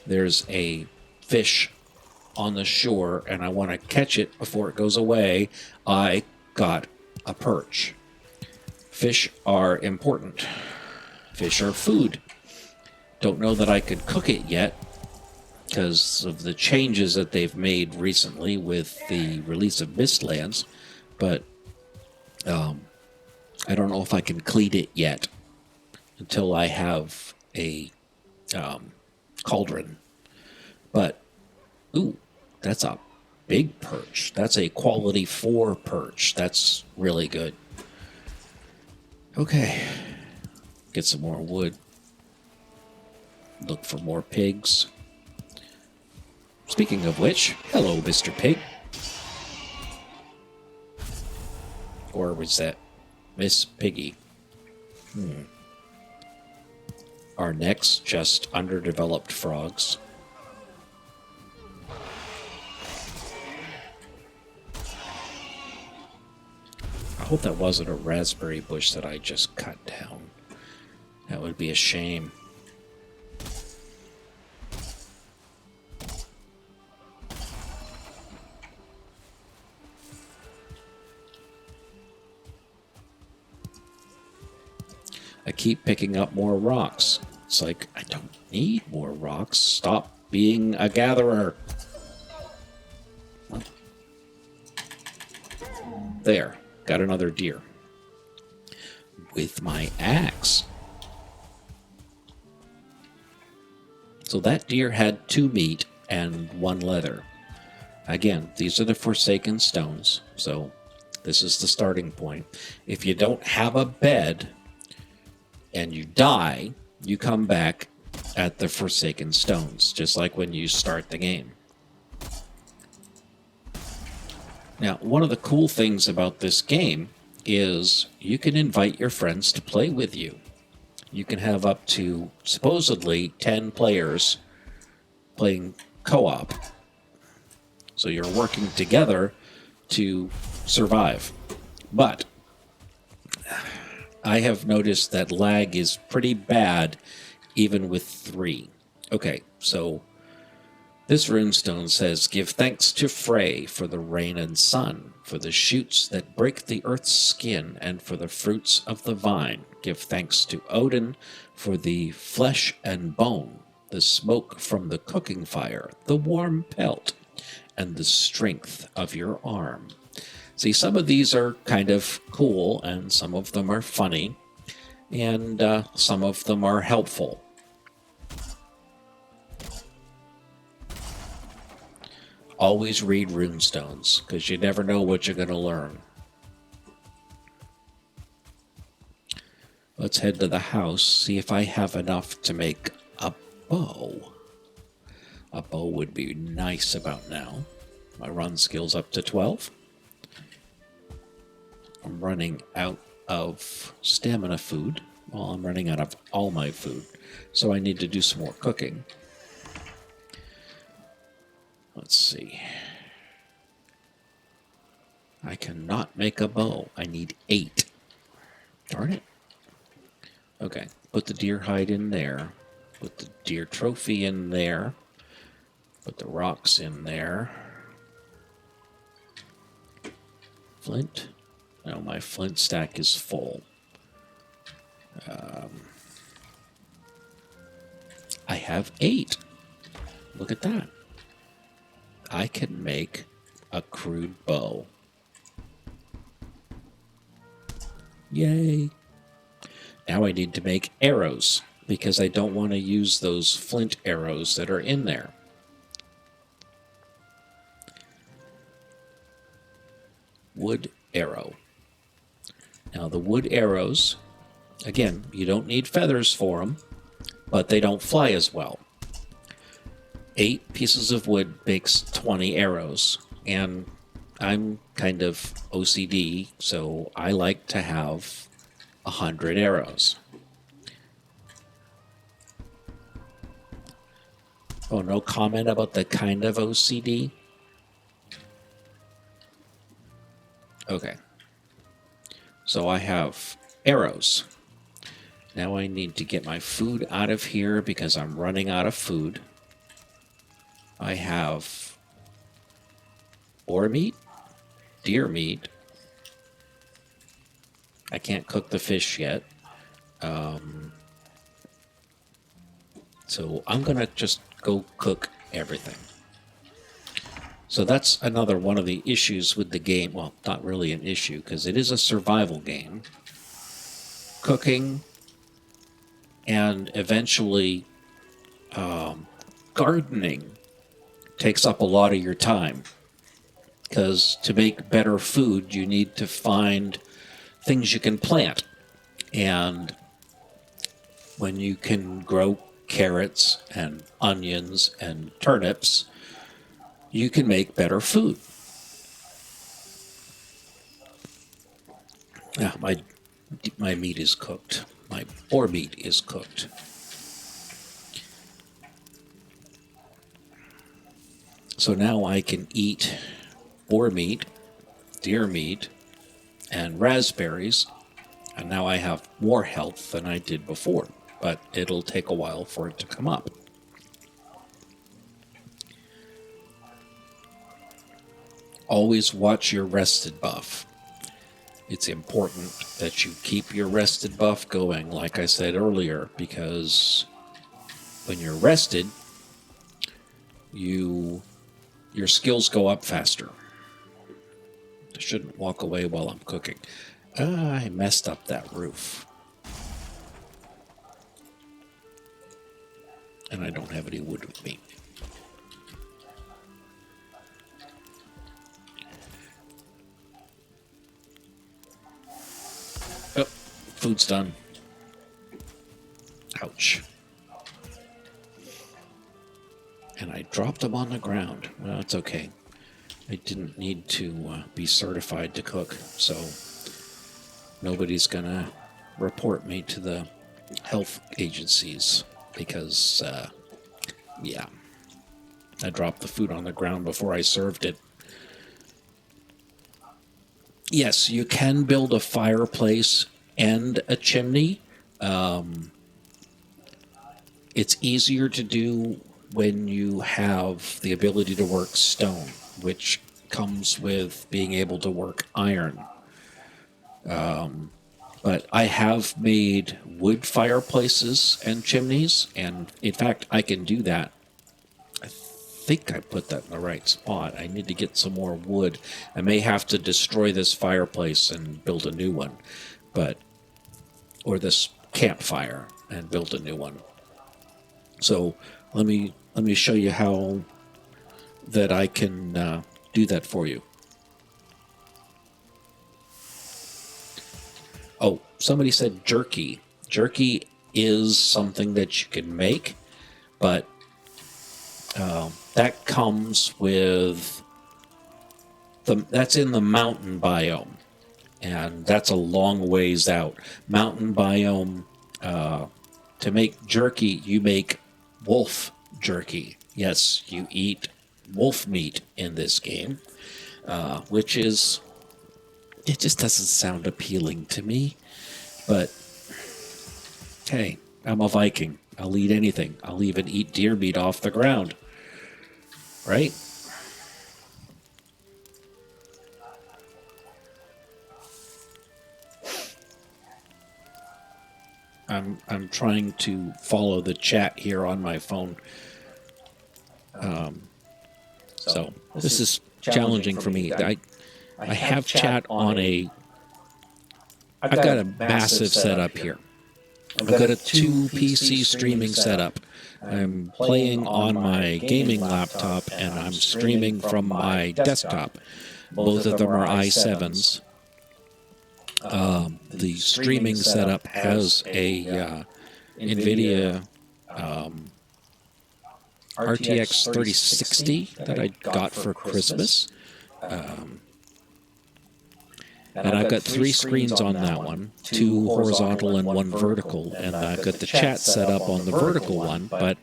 There's a fish on the shore and I want to catch it before it goes away. I got a perch. Fish are important. Fish are food. Don't know that I could cook it yet because of the changes that they've made recently with the release of Mistlands, but I don't know if I can clean it yet until I have a cauldron. But, ooh, that's a big perch. That's a quality 4 perch. That's really good. Okay, get some more wood. Look for more pigs. Speaking of which, hello, Mr. Pig. Or was that Miss Piggy? Our necks just underdeveloped frogs. I hope that wasn't a raspberry bush that I just cut down. That would be a shame. I keep picking up more rocks. It's like, I don't need more rocks. Stop being a gatherer. There, got another deer. With my axe. So that deer had 2 meat and 1 leather. Again, these are the Forsaken stones, so this is the starting point. If you don't have a bed and you die, you come back at the Forsaken stones, just like when you start the game. Now, one of the cool things about this game is you can invite your friends to play with you. You can have up to, supposedly, 10 players playing co-op. So you're working together to survive. But I have noticed that lag is pretty bad even with 3. Okay, so this runestone says, give thanks to Frey for the rain and sun, for the shoots that break the earth's skin, and for the fruits of the vine. Give thanks to Odin for the flesh and bone, the smoke from the cooking fire, the warm pelt, and the strength of your arm. See, some of these are kind of cool, and some of them are funny, and some of them are helpful. Always read runestones, because you never know what you're going to learn. Let's head to the house, see if I have enough to make a bow. A bow would be nice about now. My run skill's up to 12. I'm running out of stamina food. Well, I'm running out of all my food, so I need to do some more cooking. Let's see. I cannot make a bow. I need 8. Darn it. Okay, put the deer hide in there. Put the deer trophy in there. Put the rocks in there. Flint. No, my flint stack is full. I have 8. Look at that. I can make a crude bow. Yay. Now I need to make arrows, because I don't want to use those flint arrows that are in there. Wood arrow. Now the wood arrows, again, you don't need feathers for them, but they don't fly as well. 8 pieces of wood makes 20 arrows, and I'm kind of OCD, so I like to have 100 arrows. Oh, no comment about the kind of OCD? Okay. So I have arrows. Now I need to get my food out of here because I'm running out of food. I have boar meat, deer meat. I can't cook the fish yet. So I'm going to just go cook everything. So that's another one of the issues with the game. Well, not really an issue because it is a survival game. Cooking and eventually gardening takes up a lot of your time. Because to make better food, you need to find things you can plant. And when you can grow carrots and onions and turnips, you can make better food. Yeah, my meat is cooked. My boar meat is cooked. So now I can eat boar meat, deer meat, and raspberries, and now I have more health than I did before, but it'll take a while for it to come up. Always watch your rested buff. It's important that you keep your rested buff going, like I said earlier, because when you're rested, your skills go up faster. I shouldn't walk away while I'm cooking. I messed up that roof. And I don't have any wood with me. Oh, food's done. Ouch. And I dropped them on the ground. Well, it's okay. I didn't need to be certified to cook, so nobody's gonna report me to the health agencies because, yeah, I dropped the food on the ground before I served it. Yes, you can build a fireplace and a chimney. It's easier to do when you have the ability to work stone, which comes with being able to work iron. But I have made wood fireplaces and chimneys, and in fact, I can do that. I think I put that in the right spot. I need to get some more wood. I may have to destroy this fireplace and build a new one, or this campfire and build a new one. So let me show you how that I can do that for you. Oh, somebody said jerky. Jerky is something that you can make, but that comes with that's in the mountain biome, and that's a long ways out. Mountain biome, to make jerky, you make wolf jerky. Yes, you eat wolf meat in this game, which is, it just doesn't sound appealing to me. But hey, I'm a Viking. I'll eat anything. I'll even eat deer meat off the ground. Right? I'm trying to follow the chat here on my phone. So this is challenging for me. I have chat on I've got a massive setup here. I've got a 2 PC streaming setup. I'm playing on my gaming laptop and I'm streaming from my desktop. Both of them are i7s. The streaming setup has a NVIDIA RTX 3060 that I got for Christmas. And I've got 3 screens on that one, 2 horizontal and 1 vertical, and I've got the chat set up on the vertical one, but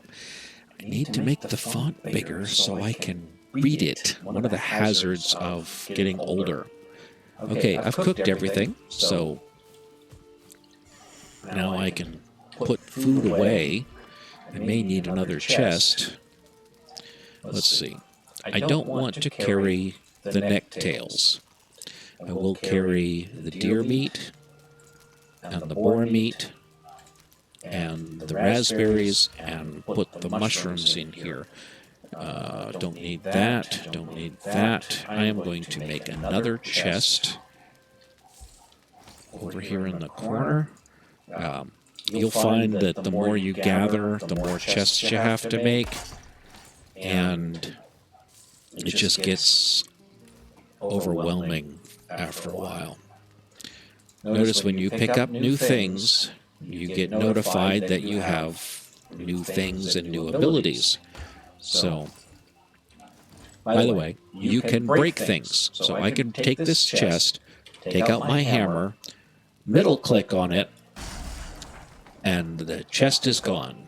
I need to make the font bigger so I can read it. One of the hazards of getting older. Okay, I've cooked everything, so now I can put food away. I may need another chest. Let's see. I don't want to carry the necktails. I will carry the deer meat and the boar meat and the raspberries and put the mushrooms in here. Don't need that. Don't need that. I am going to make another chest over here in the corner. You'll find that the more you gather, the more chests you have to make. And it just gets overwhelming after a while. Notice when you pick up new things, you get notified that you have new things and new abilities. So, by the way, you can break things. So I can take this chest, take out my hammer, middle click on it, and the chest is gone.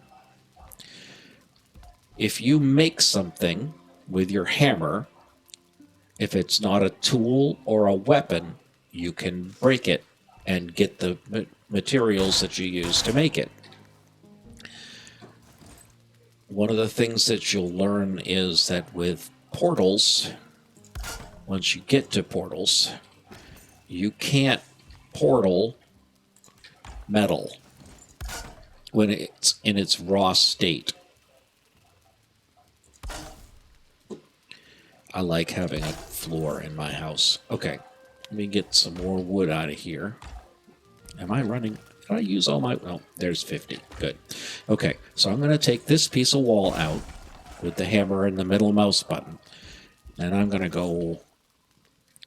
If you make something with your hammer, if it's not a tool or a weapon, you can break it and get the materials that you use to make it. One of the things that you'll learn is that with portals, once you get to portals, you can't portal metal when it's in its raw state. I like having a floor in my house. Okay, let me get some more wood out of here. Am I running? Did I use all my... Oh, there's 50. Good. Okay, so I'm going to take this piece of wall out with the hammer and the middle mouse button. And I'm going to go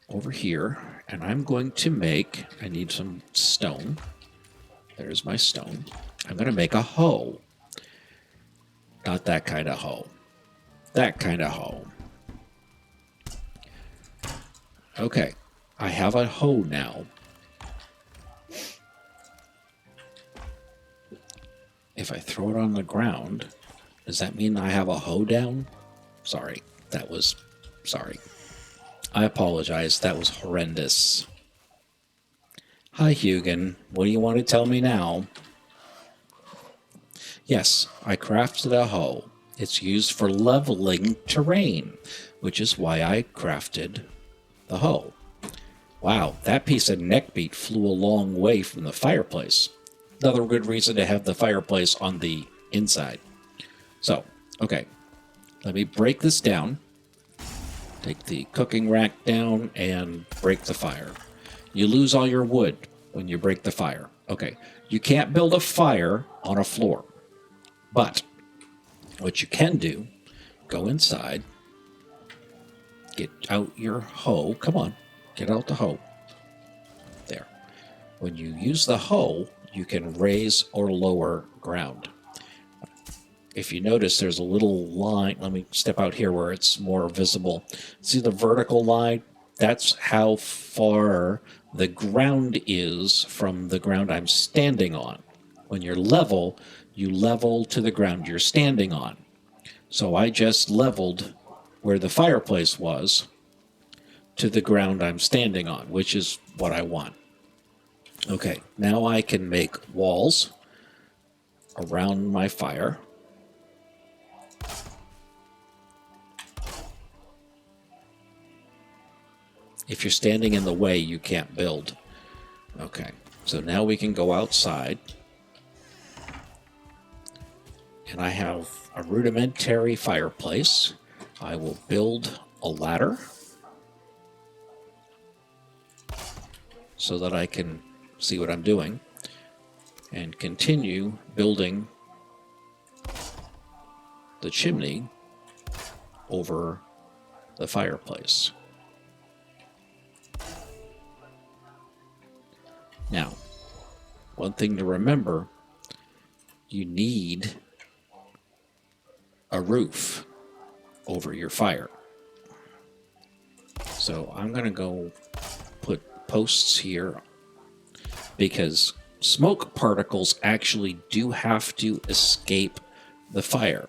over here, and I'm going to make... I need some stone. There's my stone. I'm going to make a hoe. Not that kind of hoe. That kind of hoe. Okay, I have a hoe now. If I throw it on the ground, does that mean I have a hoe down? Sorry, sorry. I apologize, that was horrendous. Hi, Hugin. What do you want to tell me now? Yes, I crafted a hoe. It's used for leveling terrain, which is why I crafted the hoe. Wow, that piece of neckbeat flew a long way from the fireplace. Another good reason to have the fireplace on the inside. So, okay, let me break this down. Take the cooking rack down and break the fire. You lose all your wood when you break the fire. Okay, you can't build a fire on a floor. But what you can do, go inside, get out your hoe. Come on, get out the hoe. There. When you use the hoe, you can raise or lower ground. If you notice, there's a little line. Let me step out here where it's more visible. See the vertical line? That's how far the ground is from the ground I'm standing on. When you're level, you level to the ground you're standing on. So I just leveled where the fireplace was to the ground I'm standing on, which is what I want. Okay, now I can make walls around my fire. If you're standing in the way, you can't build. Okay, so now we can go outside. And I have a rudimentary fireplace. I will build a ladder so that I can see what I'm doing and continue building the chimney over the fireplace. Now, one thing to remember, you need a roof over your fire. So I'm going to go put posts here because smoke particles actually do have to escape the fire.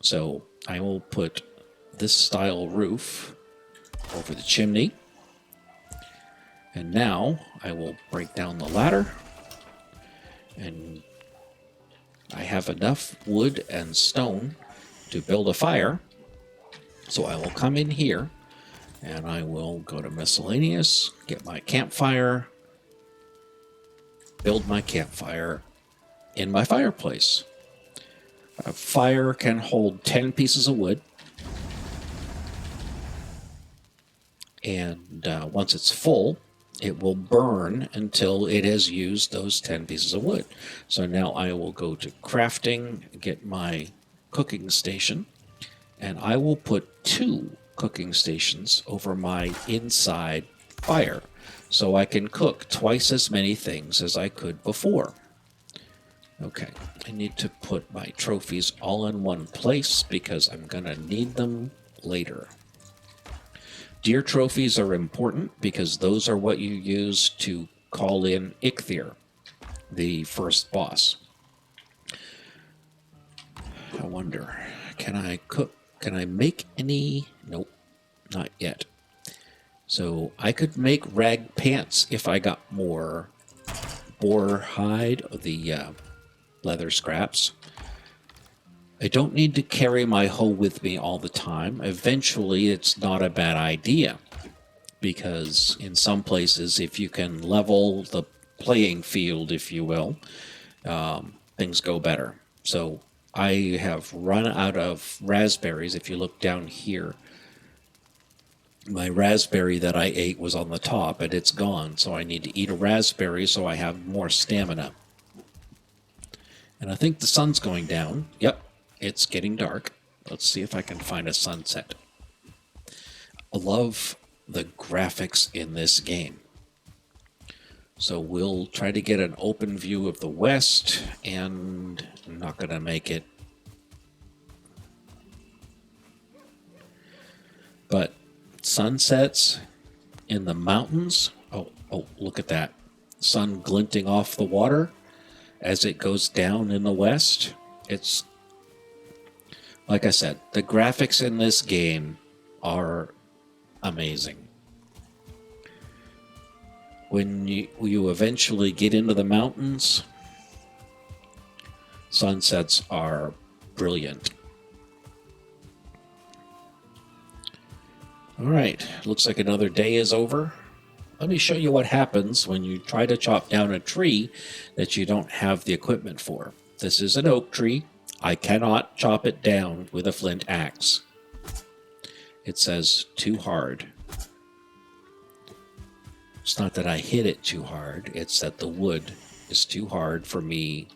So I will put this style roof over the chimney. And now I will break down the ladder. And I have enough wood and stone to build a fire. So I will come in here and I will go to miscellaneous, get my campfire, build my campfire in my fireplace. A fire can hold 10 pieces of wood. And once it's full, it will burn until it has used those 10 pieces of wood. So now I will go to crafting, get my cooking station, and I will put 2 cooking stations over my inside fire. So I can cook twice as many things as I could before. Okay, I need to put my trophies all in one place because I'm going to need them later. Deer trophies are important because those are what you use to call in Ichthir, the first boss. I wonder, can I cook? Can I make any? Nope, not yet. So I could make rag pants if I got more boar hide, the leather scraps. I don't need to carry my hoe with me all the time. Eventually, it's not a bad idea because in some places, if you can level the playing field, if you will, things go better. So I have run out of raspberries. If you look down here, my raspberry that I ate was on the top, and it's gone. So I need to eat a raspberry so I have more stamina. And I think the sun's going down. Yep. It's getting dark. Let's see if I can find a sunset. I love the graphics in this game. So we'll try to get an open view of the west, and I'm not going to make it. But sunsets in the mountains. Oh, look at that. Sun glinting off the water as it goes down in the west. It's like I said, the graphics in this game are amazing. When you eventually get into the mountains, sunsets are brilliant. All right, looks like another day is over. Let me show you what happens when you try to chop down a tree that you don't have the equipment for. This is an oak tree. I cannot chop it down with a flint axe. It says too hard. It's not that I hit it too hard, it's that the wood is too hard for me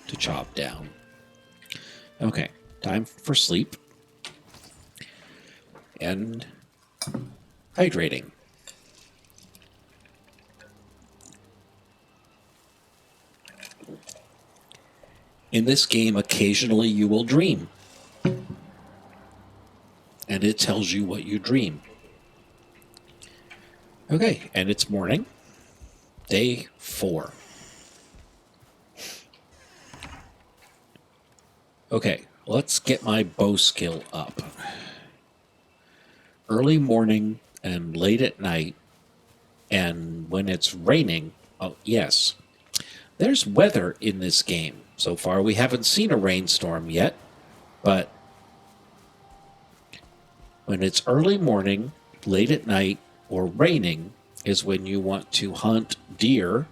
to chop down. Okay, time for sleep and hydrating. In this game, occasionally you will dream. And it tells you what you dream. Okay, and it's morning. Day 4. Okay, let's get my bow skill up. Early morning and late at night, and when it's raining, oh yes, there's weather in this game. So far, we haven't seen a rainstorm yet, but when it's early morning, late at night, or raining is when you want to hunt deer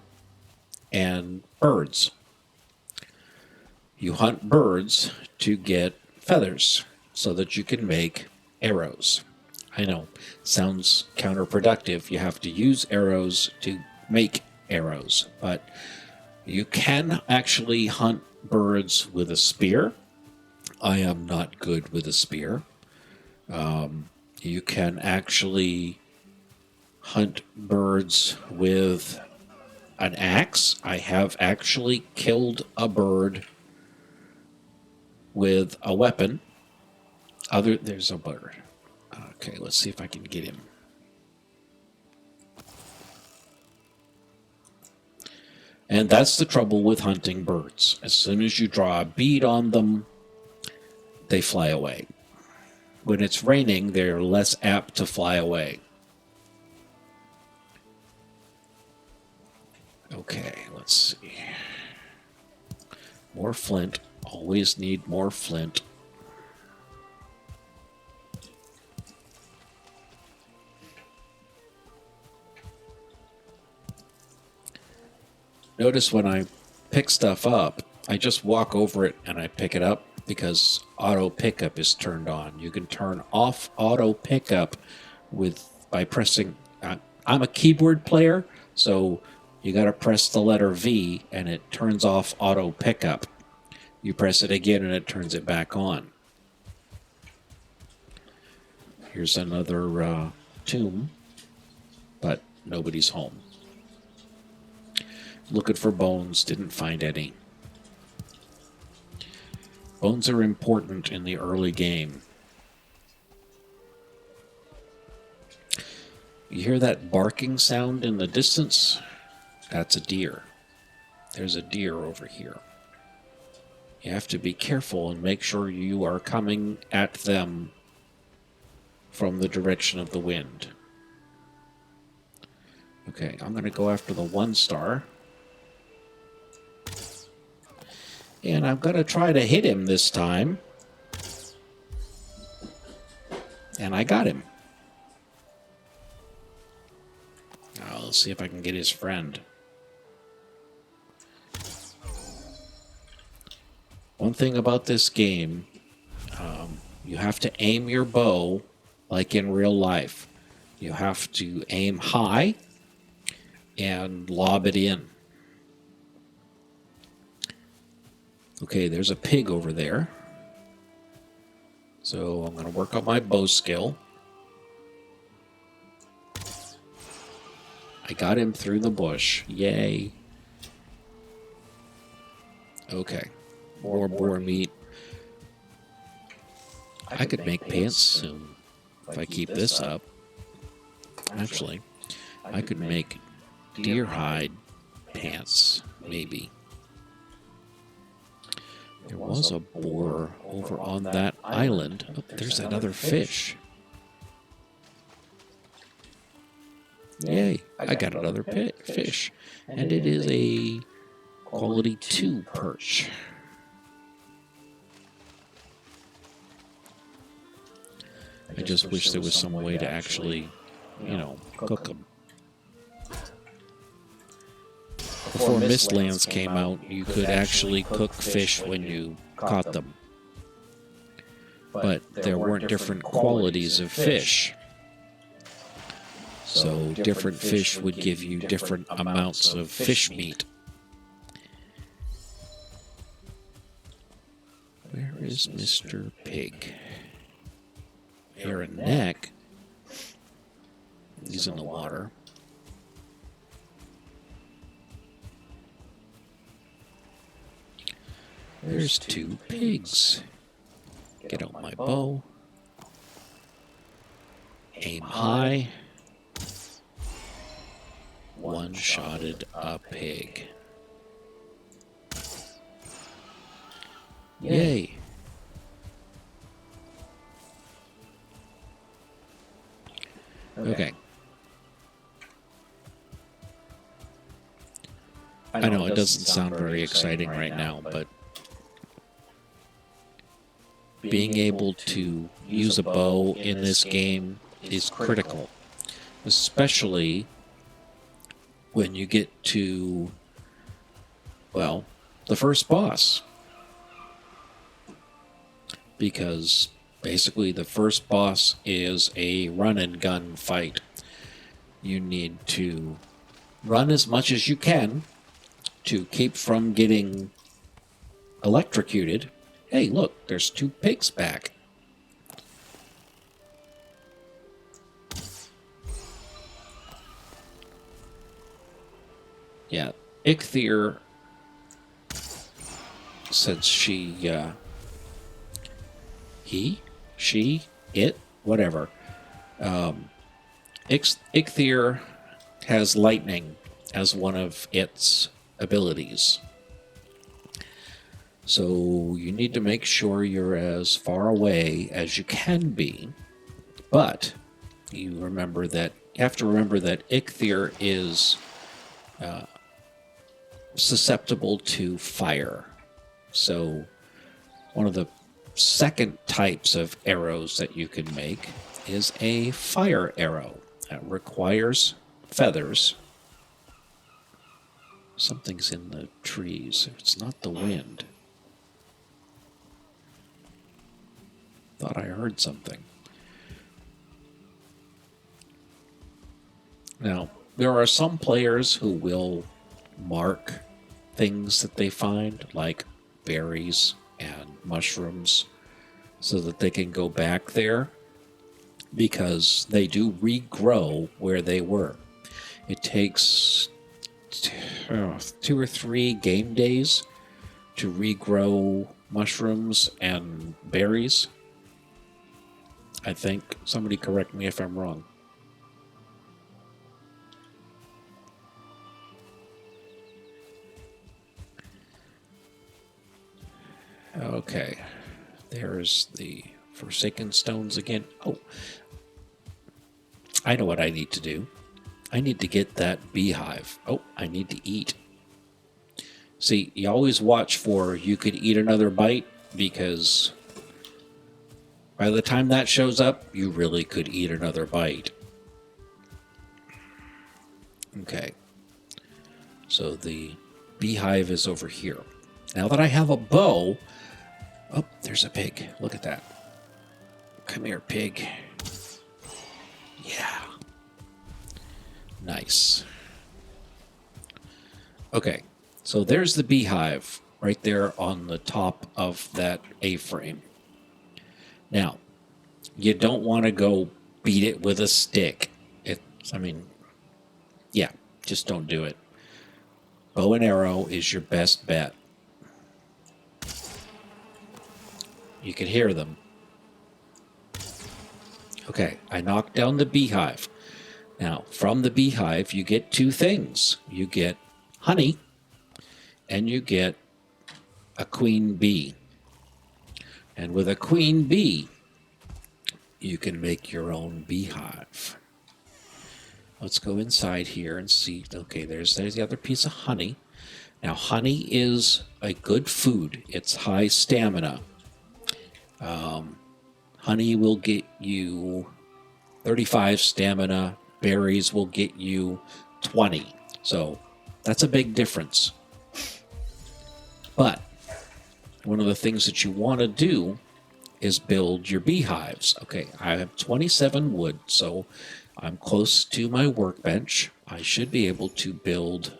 and birds. You hunt birds to get feathers so that you can make arrows. I know, sounds counterproductive. You have to use arrows to make arrows, but you can actually hunt birds with a spear. I am not good with a spear. You can actually hunt birds with an axe. I have actually killed a bird with a weapon. There's a bird. Okay, let's see if I can get him. And that's the trouble with hunting birds. As soon as you draw a bead on them, they fly away. When it's raining, they're less apt to fly away. Okay, let's see. More flint. Always need more flint. Notice when I pick stuff up, I just walk over it and I pick it up because auto pickup is turned on. You can turn off auto pickup by pressing. I'm a keyboard player, so you got to press the letter V and it turns off auto pickup. You press it again and it turns it back on. Here's another tomb, but nobody's home. Looking for bones, didn't find any. Bones are important in the early game. You hear that barking sound in the distance? That's a deer. There's a deer over here. You have to be careful and make sure you are coming at them from the direction of the wind. Okay, I'm going to go after the 1 star. And I'm going to try to hit him this time. And I got him. Now, let's see if I can get his friend. One thing about this game, you have to aim your bow like in real life. You have to aim high and lob it in. Okay, there's a pig over there. So I'm going to work on my bow skill. I got him through the bush. Yay. Okay, more boar meat. I could make pants soon if I keep this up. Actually, I could make deer hide pants, maybe. There was a boar over on that island. Oh, there's another fish. Yay, I got another fish. And it is a quality 2 perch. I just wish there was some way to actually, cook them. Before Mistlands came out, you could actually cook fish when you caught them. But there weren't different qualities of fish. So different fish would give you different amounts of fish meat. Where is Mr. Pig? Hair and neck. He's in the water. There's 2 pigs. Get out my bow. Aim high. One-shotted a pig. Yay. Okay. I know it doesn't sound very exciting right now, but being able to use a bow in this game is critical, especially when you get to, well, the first boss. Because basically the first boss is a run and gun fight. You need to run as much as you can to keep from getting electrocuted. Hey, look, there's 2 pigs back. Yeah, Ichthyr said she, he, she, it, whatever. Ichthyr has lightning as one of its abilities. So you need to make sure you're as far away as you can be, but you have to remember that Ichthir is susceptible to fire. So one of the second types of arrows that you can make is a fire arrow. That requires feathers. Something's in the trees. It's not the wind. Thought I heard something. Now, there are some players who will mark things that they find, like berries and mushrooms, so that they can go back there, because they do regrow where they were. It takes 2 or 3 game days to regrow mushrooms and berries. I think. Somebody correct me if I'm wrong. Okay. There's the Forsaken Stones again. Oh, I know what I need to do. I need to get that beehive. Oh, I need to eat. See, you always watch for you could eat another bite, because by the time that shows up, you really could eat another bite. Okay. So the beehive is over here. Now that I have a bow... Oh, there's a pig. Look at that. Come here, pig. Yeah. Nice. Okay. So there's the beehive right there on the top of that A-frame. Now, you don't want to go beat it with a stick. Yeah, just don't do it. Bow and arrow is your best bet. You can hear them. Okay, I knocked down the beehive. Now, from the beehive, you get 2 things. You get honey, and you get a queen bee. And with a queen bee, you can make your own beehive. Let's go inside here and see. Okay, there's the other piece of honey. Now, honey is a good food. It's high stamina. Honey will get you 35 stamina. Berries will get you 20. So that's a big difference. But one of the things that you want to do is build your beehives. Okay, I have 27 wood, so I'm close to my workbench. I should be able to build...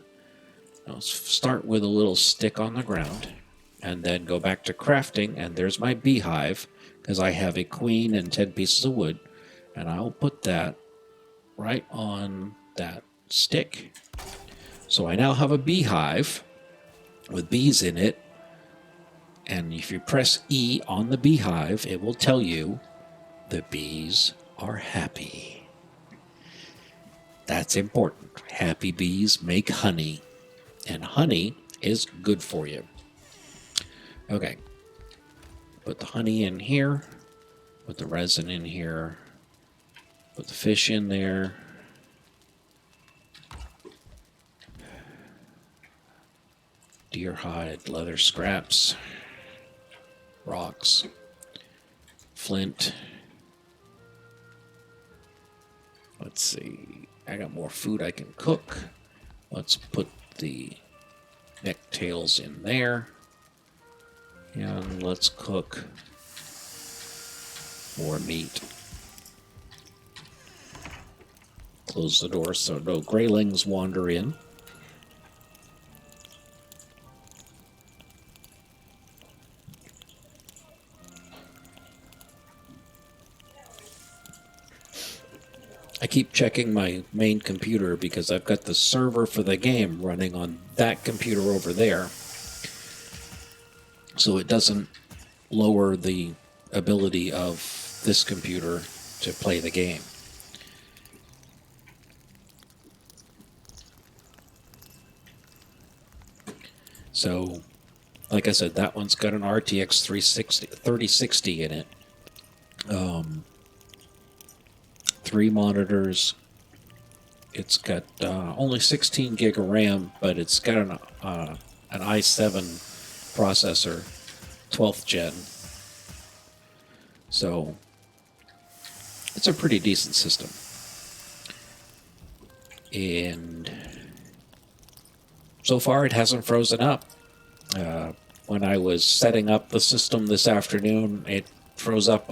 Let's start with a little stick on the ground, and then go back to crafting, and there's my beehive, because I have a queen and 10 pieces of wood, and I'll put that right on that stick. So I now have a beehive with bees in it, and if you press E on the beehive, it will tell you the bees are happy. That's important. Happy bees make honey, and honey is good for you. Okay. Put the honey in here. Put the resin in here. Put the fish in there. Deer hide, leather scraps, rocks, flint. Let's see. I got more food I can cook. Let's put the necktails in there. And let's cook more meat. Close the door so no graylings wander in. I keep checking my main computer because I've got the server for the game running on that computer over there. So it doesn't lower the ability of this computer to play the game. So, like I said, that one's got an RTX 3060 in it. 3 monitors. It's got only 16 gig of RAM, but it's got an i7 processor, 12th gen. So it's a pretty decent system. And so far, it hasn't frozen up. When I was setting up the system this afternoon, it froze up.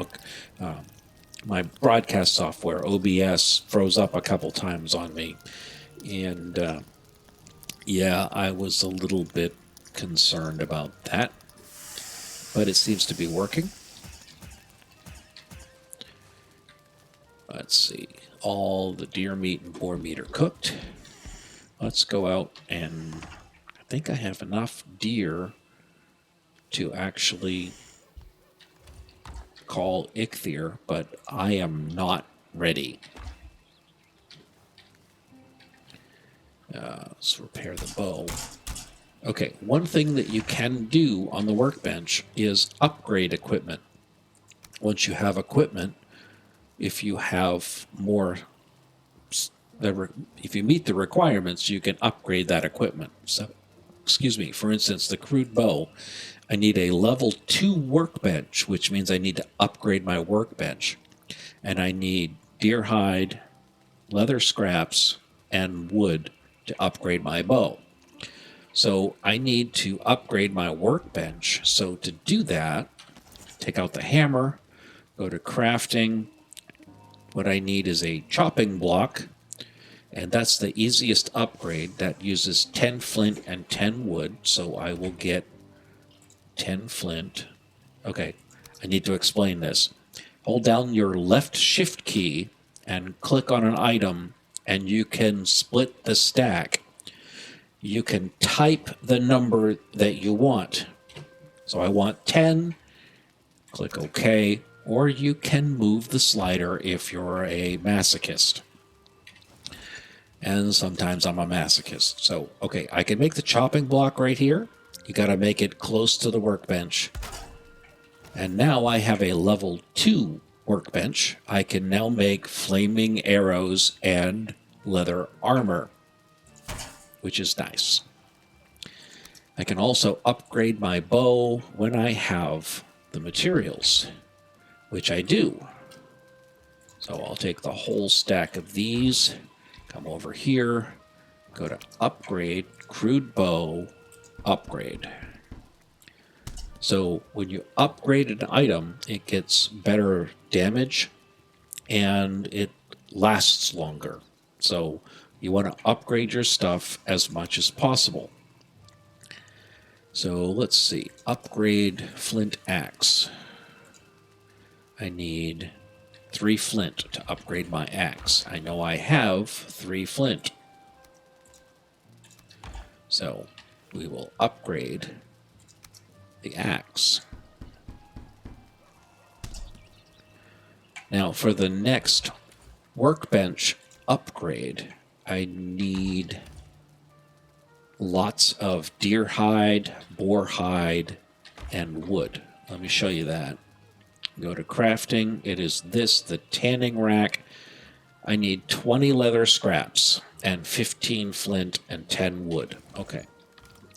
My broadcast software, OBS, froze up a couple times on me. And yeah, I was a little bit concerned about that. But it seems to be working. Let's see. All the deer meat and boar meat are cooked. Let's go out, and I think I have enough deer to actually call Ichthyr, but I am not ready. Let's repair the bow. Okay, one thing that you can do on the workbench is upgrade equipment. Once you have equipment, if you have more, if you meet the requirements, you can upgrade that equipment. So, excuse me, for instance, the crude bow, I need a level 2 workbench, which means I need to upgrade my workbench. And I need deer hide, leather scraps, and wood to upgrade my bow. So I need to upgrade my workbench. So to do that, take out the hammer, go to crafting. What I need is a chopping block, and that's the easiest upgrade. That uses 10 flint and 10 wood, so I will get 10 flint. Okay, I need to explain this. Hold down your left shift key and click on an item, and you can split the stack. You can type the number that you want. So I want 10, click OK, or you can move the slider if you're a masochist. And sometimes I'm a masochist. So, okay, I can make the chopping block right here. You got to make it close to the workbench. And now I have a level 2 workbench. I can now make flaming arrows and leather armor, which is nice. I can also upgrade my bow when I have the materials, which I do. So I'll take the whole stack of these, come over here, go to upgrade, crude bow, upgrade. So when you upgrade an item, it gets better damage and it lasts longer. So you want to upgrade your stuff as much as possible. So let's see, upgrade flint axe. I need 3 flint to upgrade my axe. I know I have 3 flint. So we will upgrade the axe. Now for the next workbench upgrade, I need lots of deer hide, boar hide, and wood. Let me show you that. Go to crafting. It is this, the tanning rack. I need 20 leather scraps and 15 flint and 10 wood. Okay.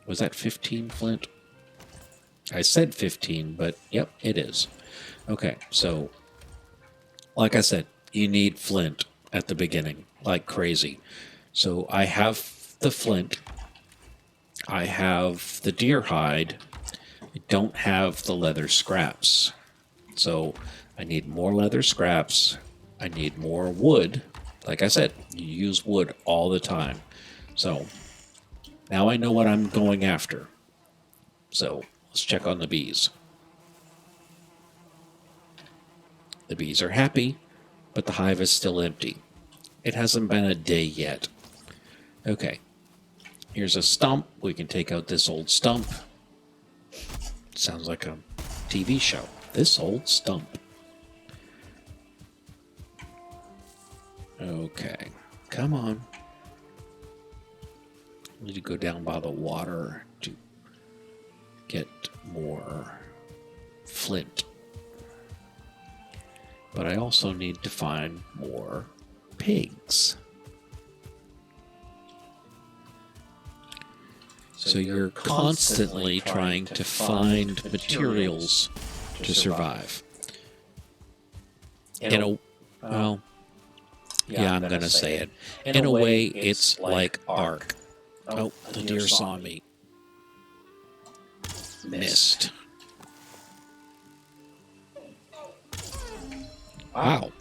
Was that 15 flint? I said 15, but yep, it is. Okay, so like I said, you need flint at the beginning, like crazy. So I have the flint. I have the deer hide. I don't have the leather scraps. So I need more leather scraps. I need more wood. Like I said, you use wood all the time. So now I know what I'm going after. So let's check on the bees. The bees are happy, but the hive is still empty. It hasn't been a day yet. Okay, here's a stump. We can take out this old stump. Sounds like a TV show. This old stump. Okay, come on. I need to go down by the water to more flint. But I also need to find more pigs. So you're constantly trying to find materials to survive. Well, yeah, I'm going to say it. In a way, it's like Ark. Oh, the deer saw me. Missed. Wow.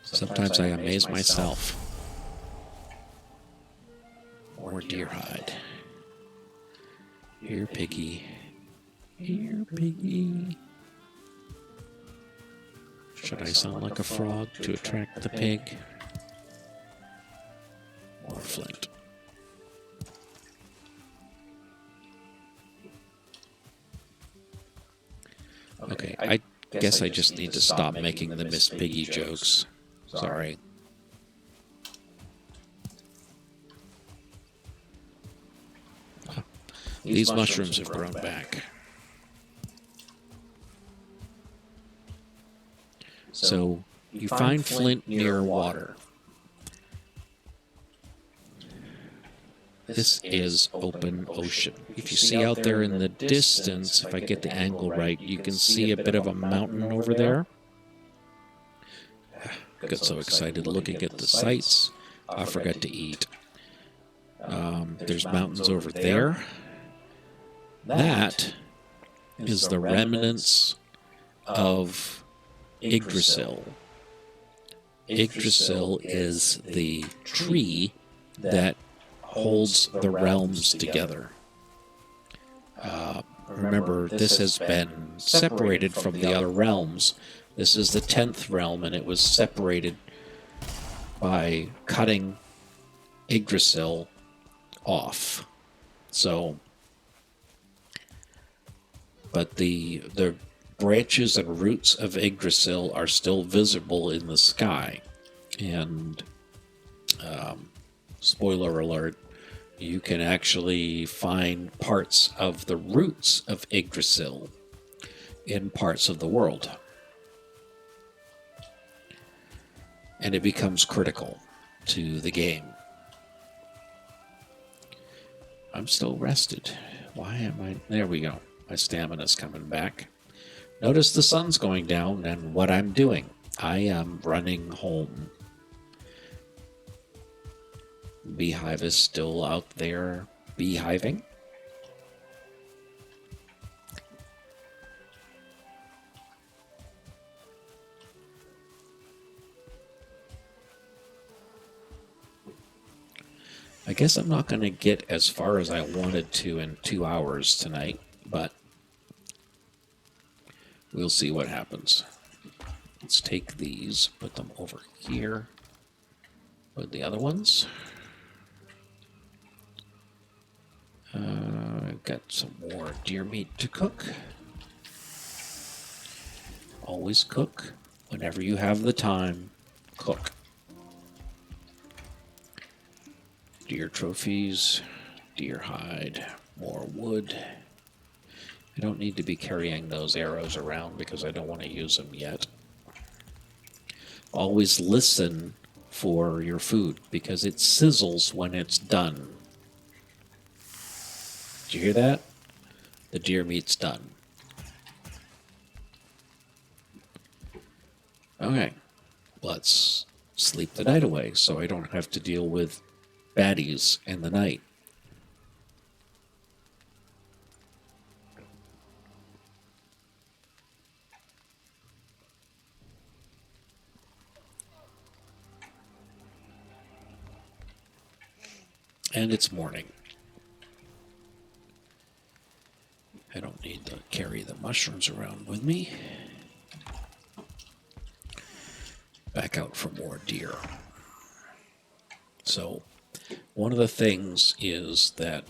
Sometimes I amaze myself. More deer hide. Here, piggy. Here, piggy. Should I sound like a frog to attract the pig? More flint. Okay, I guess I just need to stop making the Miss Piggy jokes. Sorry. These mushrooms have grown back. So, you find flint near water. This is open ocean. If you see out there in the distance, if I get the angle right, you can see a bit of a mountain over there. Got so excited looking at the sights, I forgot to eat. There's mountains over there. That is the remnants of Yggdrasil. Yggdrasil is the tree that holds the realms together. Remember, this has been separated from the other realms. This is the 10th realm, and it was separated by cutting Yggdrasil off. So, but the branches and roots of Yggdrasil are still visible in the sky. And, spoiler alert, you can actually find parts of the roots of Yggdrasil in parts of the world. And it becomes critical to the game. I'm still rested. Why am I... There we go. My stamina's coming back. Notice the sun's going down and what I'm doing. I am running home. Beehive is still out there beehiving. I guess I'm not going to get as far as I wanted to in 2 hours tonight, but we'll see what happens. Let's take these, put them over here. Put the other ones. I've got some more deer meat to cook. Always cook. Whenever you have the time, cook. Deer trophies, deer hide, more wood. I don't need to be carrying those arrows around because I don't want to use them yet. Always listen for your food because it sizzles when it's done. Did you hear that? The deer meat's done. Okay, let's sleep the night away so I don't have to deal with baddies in the night. And it's morning. I don't need to carry the mushrooms around with me. Back out for more deer. So, one of the things is that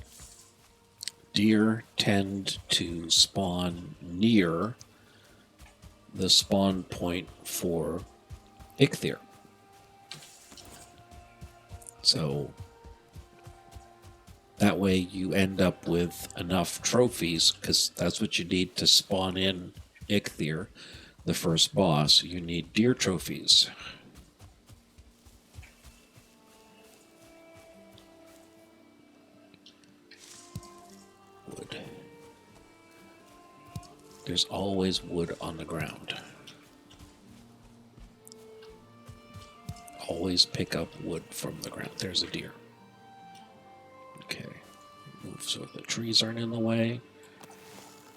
deer tend to spawn near the spawn point for Ichthir. So, that That way you end up with enough trophies, because that's what you need to spawn in Ichthir, the first boss. You need deer trophies. Wood. There's always wood on the ground. Always pick up wood from the ground. There's a deer. Okay. Move so the trees aren't in the way.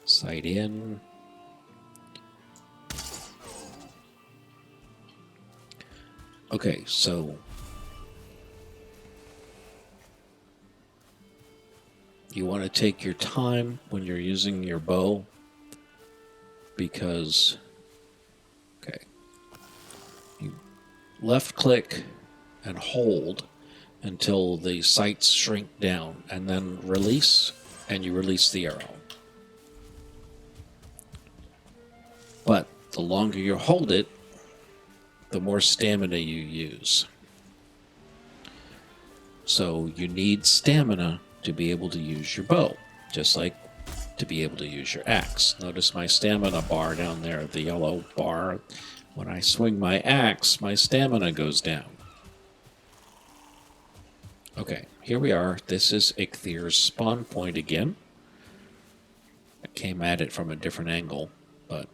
Sight in. Okay, so you want to take your time when you're using your bow, because, okay, you left click and hold until the sights shrink down, and then release, and you release the arrow. But the longer you hold it, the more stamina you use. So you need stamina to be able to use your bow, just like to be able to use your axe. Notice my stamina bar down there, the yellow bar. When I swing my axe, my stamina goes down. Okay, here we are. This is Ichthir's spawn point again. I came at it from a different angle, but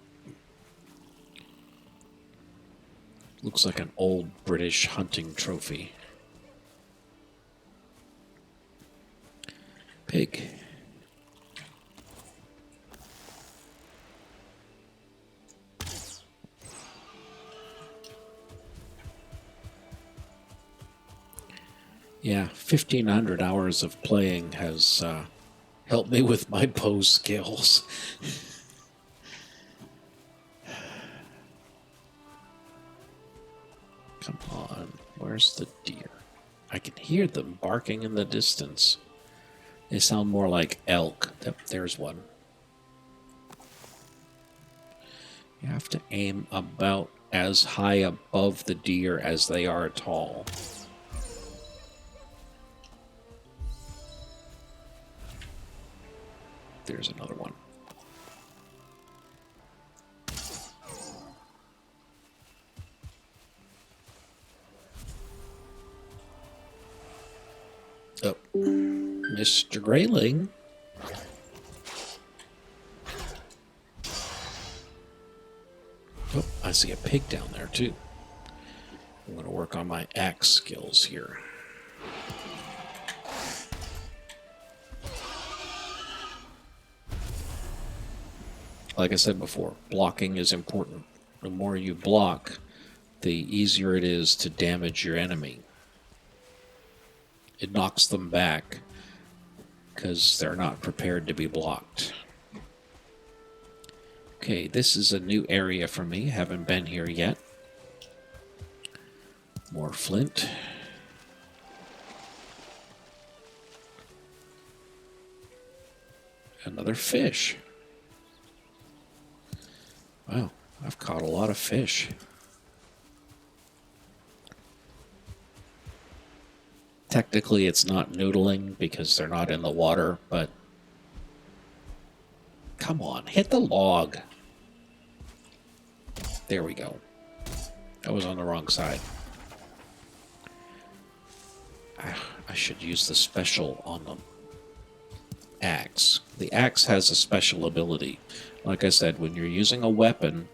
looks like an old British hunting trophy. Pig. Yeah, 1,500 hours of playing has helped me with my bow skills. Come on, where's the deer? I can hear them barking in the distance. They sound more like elk. There's one. You have to aim about as high above the deer as they are tall. There's another one. Oh, Mr. Grayling. Oh, I see a pig down there too. I'm going to work on my axe skills here. Like I said before, blocking is important. The more you block, the easier it is to damage your enemy. It knocks them back because they're not prepared to be blocked. Okay, this is a new area for me. Haven't been here yet. More flint. Another fish. Wow, I've caught a lot of fish. Technically, it's not noodling because they're not in the water, but come on, hit the log. There we go. I was on the wrong side. I should use the special on the axe. The axe has a special ability. Like I said, when you're using a weapon,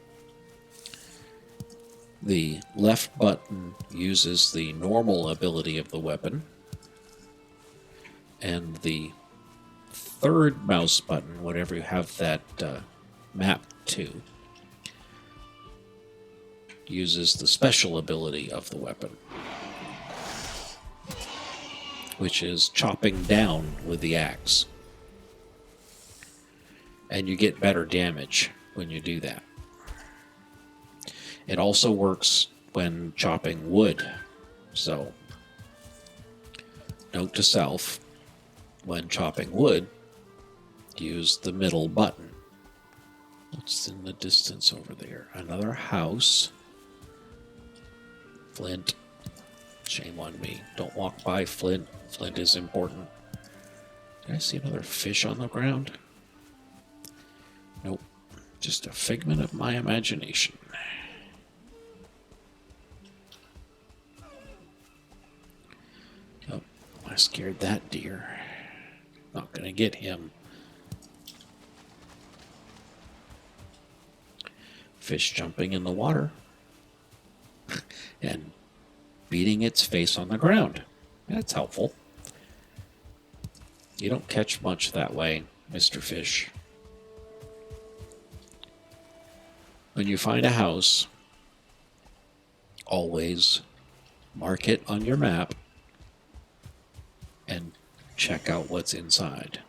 the left button uses the normal ability of the weapon, and the third mouse button, whatever you have that mapped to, uses the special ability of the weapon, which is chopping down with the axe. And you get better damage when you do that. It also works when chopping wood. So, note to self, when chopping wood, use the middle button. What's in the distance over there? Another house. Flint. Shame on me. Don't walk by flint. Flint is important. Did I see another fish on the ground? Nope. Just a figment of my imagination. Oh, I scared that deer. Not gonna get him. Fish jumping in the water and beating its face on the ground. That's helpful. You don't catch much that way, Mr. Fish. When you find a house, always mark it on your map and check out what's inside.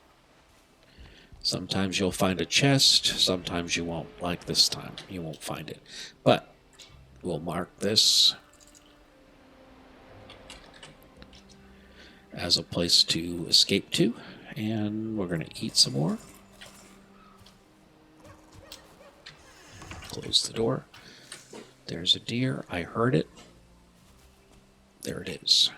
Sometimes you'll find a chest, sometimes you won't. Like this time, you won't find it. But we'll mark this as a place to escape to, and we're going to eat some more. Close the door. There's a deer. I heard it. There it is.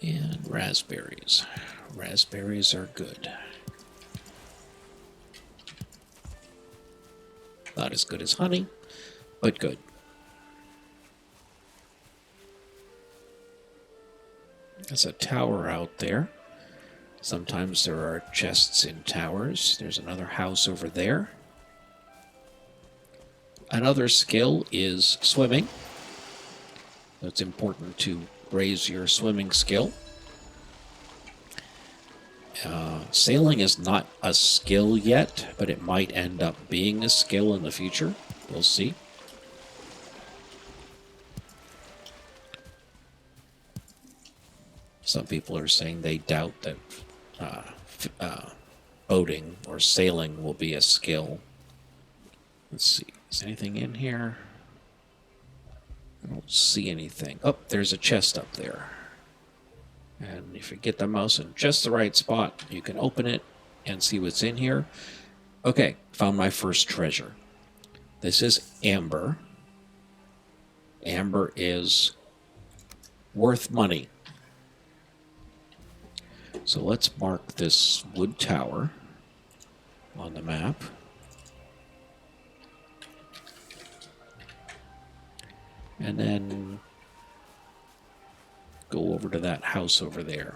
And raspberries. Raspberries are good. Not as good as honey, but good. There's a tower out there. Sometimes there are chests in towers. There's another house over there. Another skill is swimming. It's important to raise your swimming skill. Sailing is not a skill yet, but it might end up being a skill in the future. We'll see. Some people are saying they doubt that boating or sailing will be a skill. Let's see. Is anything in here? I don't see anything. Oh, there's a chest up there. And if you get the mouse in just the right spot, you can open it and see what's in here. Okay, found my first treasure. This is amber. Amber is worth money. So let's mark this wood tower on the map. And then go over to that house over there.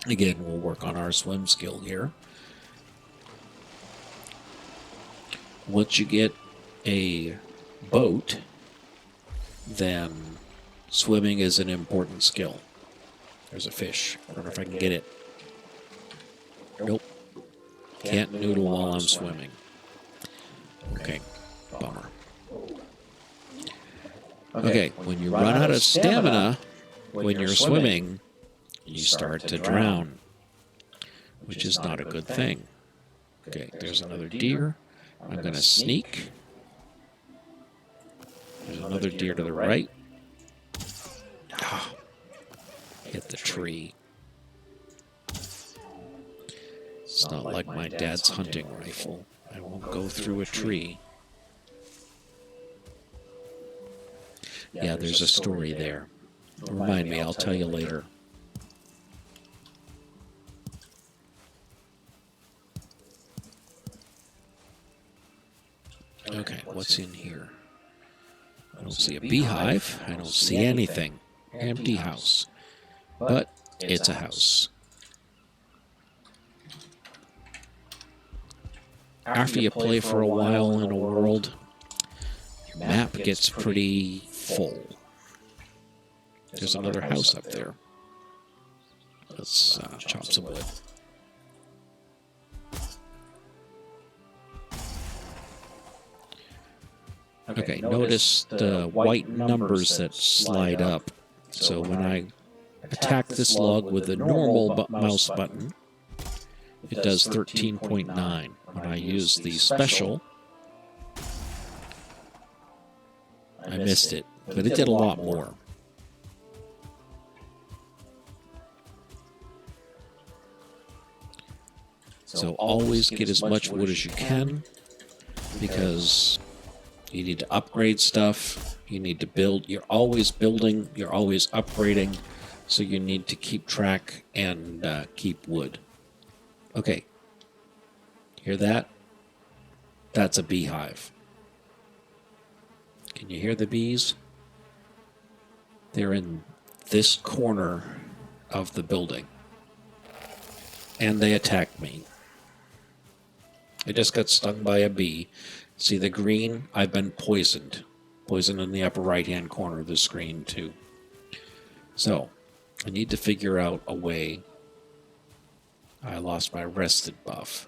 Again, we'll work on our swim skill here. Once you get a boat, then swimming is an important skill. There's a fish. I wonder if I can get it. Nope. Can't noodle while I'm swimming. Okay, bummer. Okay, when you run out of stamina when you're swimming, you start to drown, which is not a good thing. Okay, there's another deer. I'm going to sneak. There's another deer to the right. Ah, hit the tree. It's not like my dad's hunting rifle. I won't go through a tree. Yeah, there's a story there. Remind me, I'll tell you later. Okay, what's in here? I don't see a beehive. I don't see anything. Empty house. But it's a house. After you play for a while in a world, your map gets pretty full. There's another house up there. Let's chop some wood. Okay, notice the white numbers that slide up. So when I attack this log with the normal mouse button, it does 13.9. When I use the special, I missed it, but it did a lot more. So always get as much wood as you can. because you need to upgrade stuff. You need to build. You're always building. You're always upgrading. So you need to keep track and keep wood. Okay. Hear that? That's a beehive. Can you hear the bees? They're in this corner of the building. And they attacked me. I just got stung by a bee. See the green? I've been poisoned. Poisoned in the upper right-hand corner of the screen, too. So, I need to figure out a way. I lost my rested buff.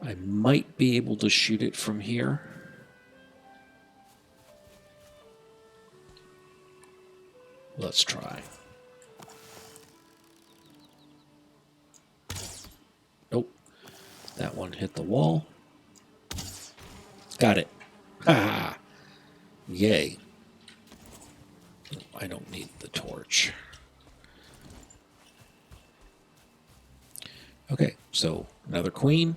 I might be able to shoot it from here. Let's try. Nope. That one hit the wall. Got it. Ha! Yay. I don't need the torch. Okay, so another queen.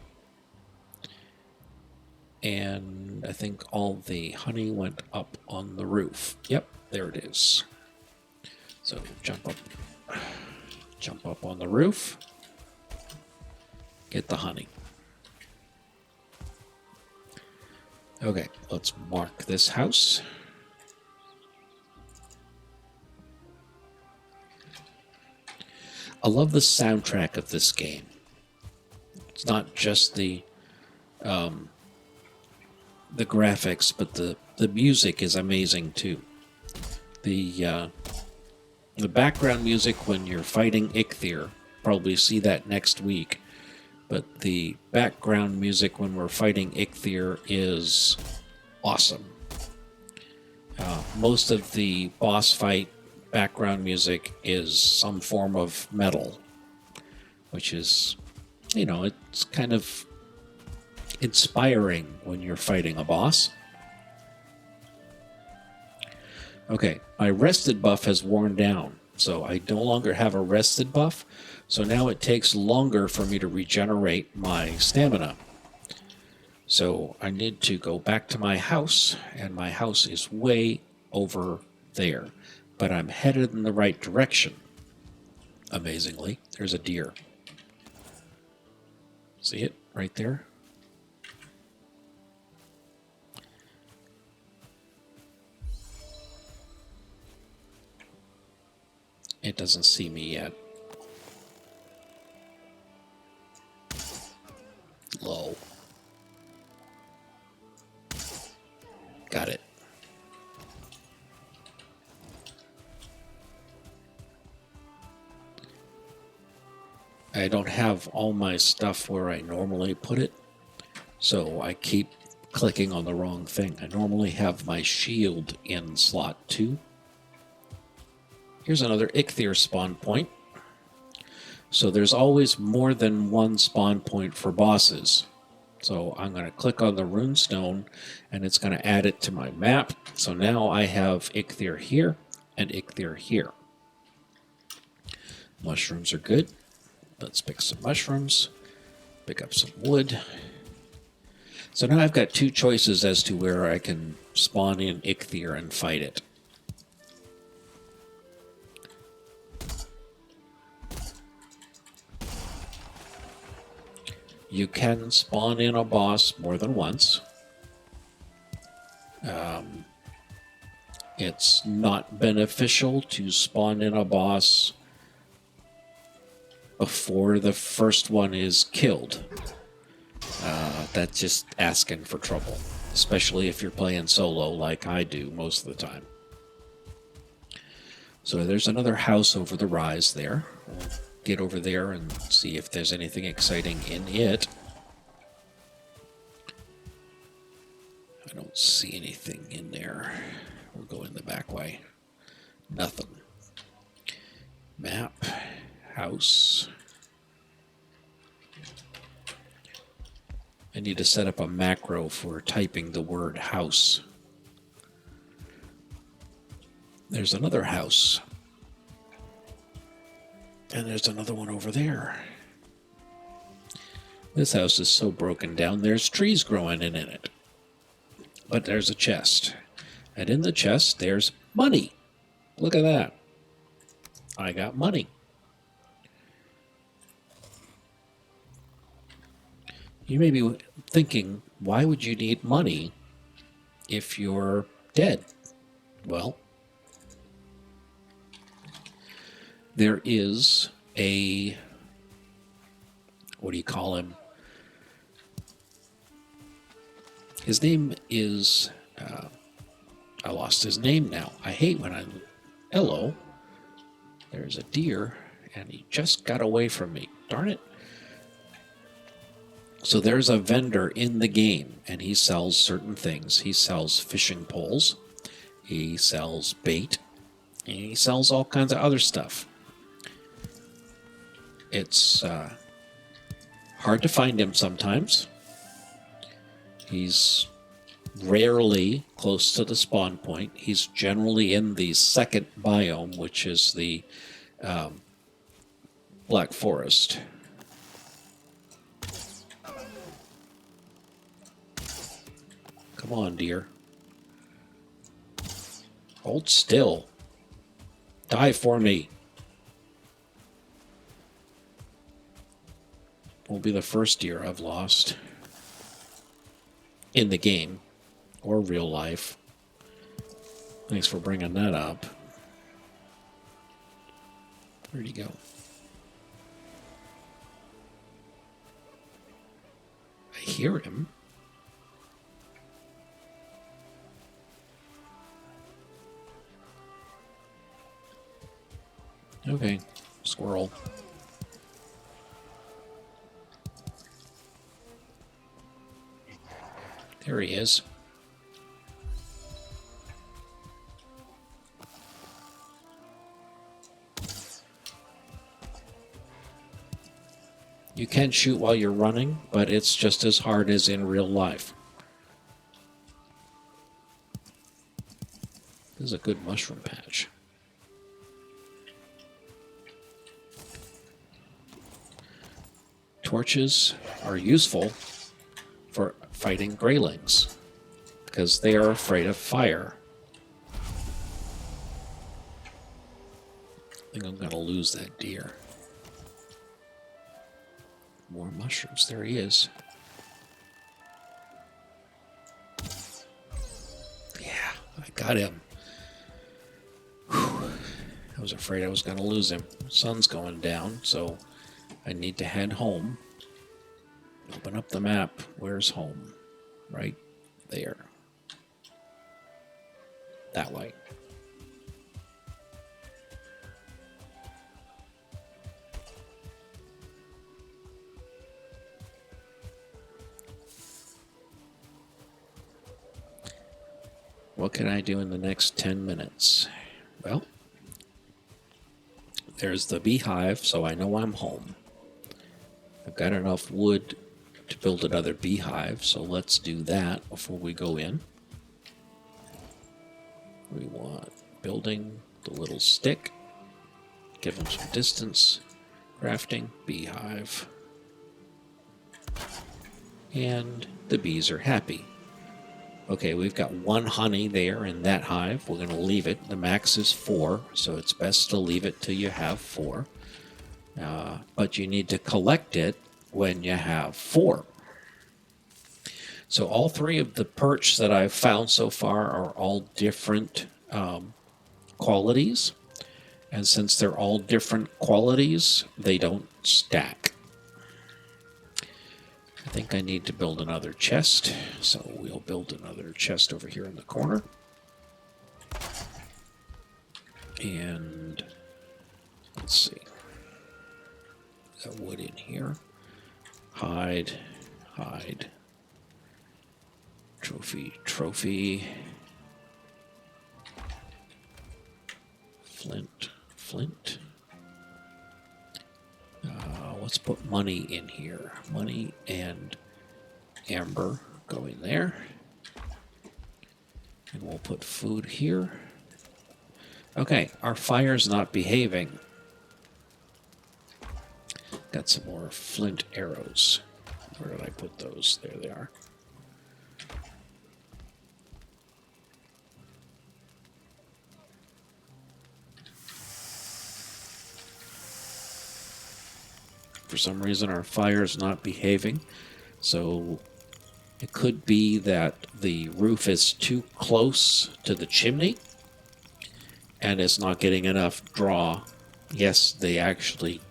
And I think all the honey went up on the roof. Yep, there it is. So jump up on the roof. Get the honey. Okay, let's mark this house. I love the soundtrack of this game. It's not just the graphics, but the music is amazing too. The background music when you're fighting Ichthyr, probably see that next week. But the background music when we're fighting Ichthyr is awesome. Most of the boss fight background music is some form of metal, which is, it's kind of inspiring when you're fighting a boss. Okay, my rested buff has worn down, so I no longer have a rested buff. So now it takes longer for me to regenerate my stamina. So I need to go back to my house, and my house is way over there. But I'm headed in the right direction. Amazingly, there's a deer. See it right there? It doesn't see me yet. Low. Got it. I don't have all my stuff where I normally put it, so I keep clicking on the wrong thing. I normally have my shield in slot 2. Here's another Ichthyr spawn point. So there's always more than one spawn point for bosses. So I'm going to click on the runestone, and it's going to add it to my map. So now I have Ichthyr here and Ichthyr here. Mushrooms are good. Let's pick some mushrooms, pick up some wood. So now I've got 2 choices as to where I can spawn in Ichthyr and fight it. You can spawn in a boss more than once. It's not beneficial to spawn in a boss before the first one is killed. That's just asking for trouble, especially if you're playing solo like I do most of the time. So there's another house over the rise there. We'll get over there and see if there's anything exciting in it. I don't see anything in there. We'll go in the back way. Nothing. Map. House. I need to set up a macro for typing the word house. There's another house. And there's another one over there. This house is so broken down, there's trees growing in it. but there's a chest. And in the chest, there's money. Look at that. I got money. You may be thinking, why would you need money if you're dead? Well, there is a, what do you call him? His name is, I lost his name now. I hate when I, hello, there's a deer, and he just got away from me. Darn it. So there's a vendor in the game, and he sells certain things. He sells fishing poles, he sells bait, and he sells all kinds of other stuff. It's hard to find him sometimes. He's rarely close to the spawn point. He's generally in the second biome, which is the Black Forest. Come on, dear. Hold still. Die for me. Won't be the first deer I've lost in the game or real life. Thanks for bringing that up. Where'd he go? I hear him. Okay, squirrel. There he is. You can shoot while you're running, but it's just as hard as in real life. This is a good mushroom patch. Torches are useful for fighting greylings because they are afraid of fire. I think I'm going to lose that deer. More mushrooms. There he is. Yeah, I got him. Whew. I was afraid I was going to lose him. The sun's going down, so I need to head home. Open up the map. Where's home? Right there. That way. What can I do in the next 10 minutes? Well, there's the beehive, so I know I'm home. I've got enough wood to build another beehive, so let's do that before we go in. We want building the little stick, give them some distance, crafting, beehive, and the bees are happy. Okay, we've got 1 honey there in that hive. We're going to leave it. The max is 4, so it's best to leave it till you have 4. But you need to collect it when you have 4. So all 3 of the perch that I've found so far are all different qualities. And since they're all different qualities, they don't stack. I think I need to build another chest, so we'll build another chest over here in the corner. And let's see. Got wood in here. Hide, hide. Trophy, trophy. Flint, flint. Let's put money in here. Money and amber go in there. And we'll put food here. Okay, our fire's not behaving. Got some more flint arrows. Where did I put those? There they are. For some reason, our fire's not behaving. So it could be that the roof is too close to the chimney and it's not getting enough draw. Yes, they actually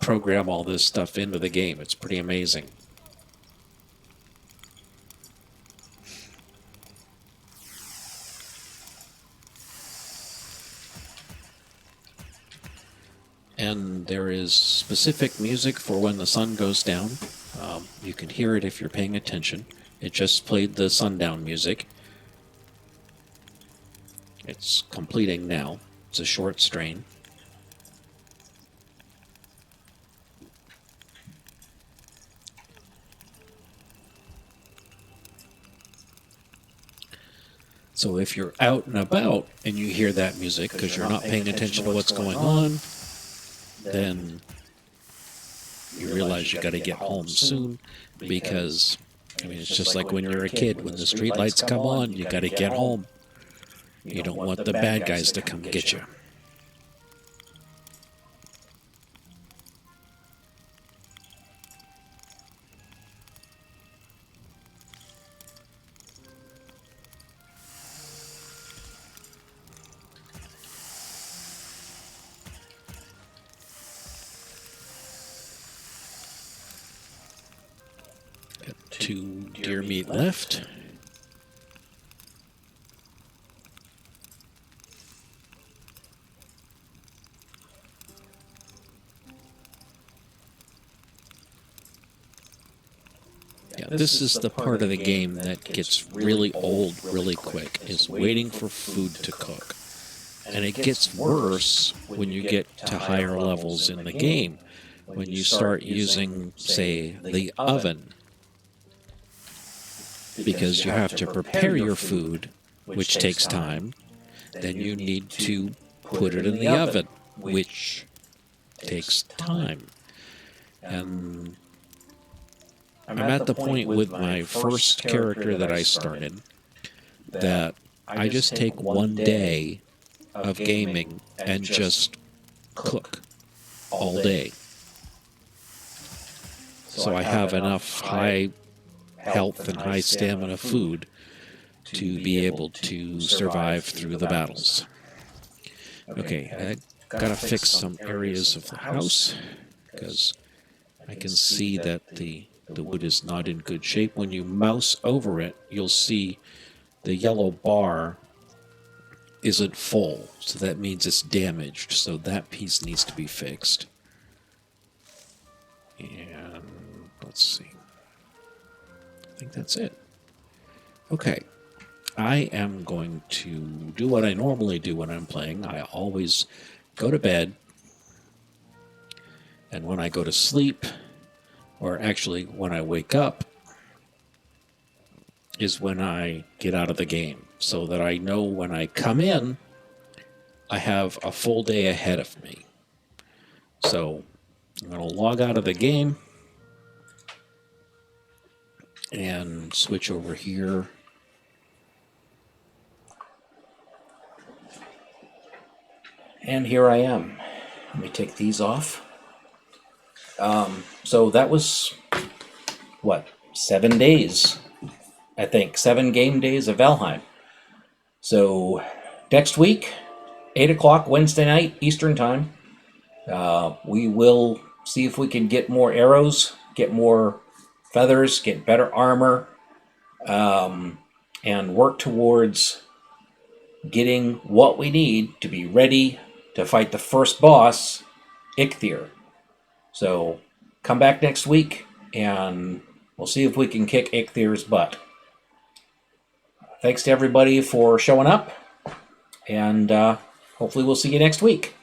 program all this stuff into the game. It's pretty amazing. And there is specific music for when the sun goes down. You can hear it if you're paying attention. It just played the sundown music. It's completing now. It's a short strain. So if you're out and about and you hear that music because you're not paying attention to what's going on, then you realize you got to get home soon, because I mean, it's just like when you're a kid. When the street lights come on, you got to get home. You don't want the bad guys to come get you. Got 2 deer meat left. Yeah, this is the part of the game that gets really old really quick, is waiting for food to cook. And it gets worse when you get to higher levels in the game. When you start using, say, the oven, because you have to prepare your food, which takes time. Then you need to put it in the oven, which takes time. And I'm at the point with my first character that I started that I just take one day of gaming and just cook all day. So I have enough high health and high stamina food to be able to survive through the battles. Okay, I gotta fix some areas of the house because I can see that the wood is not in good shape. When you mouse over it, you'll see the yellow bar isn't full, so that means it's damaged. So that piece needs to be fixed. And let's see. I think that's it. Okay. I am going to do what I normally do when I'm playing. I always go to bed, and when I go to sleep, or actually when I wake up, is when I get out of the game, so that I know when I come in, I have a full day ahead of me. So I'm going to log out of the game and switch over here. And here I am. Let me take these off. So that was, what, 7 days, I think. 7 game days of Valheim. So next week, 8 o'clock Wednesday night, Eastern Time, we will see if we can get more arrows, get more feathers, get better armor, and work towards getting what we need to be ready to fight the first boss, Eikthyr. So come back next week, and we'll see if we can kick Eikthyr butt. Thanks to everybody for showing up, and hopefully we'll see you next week.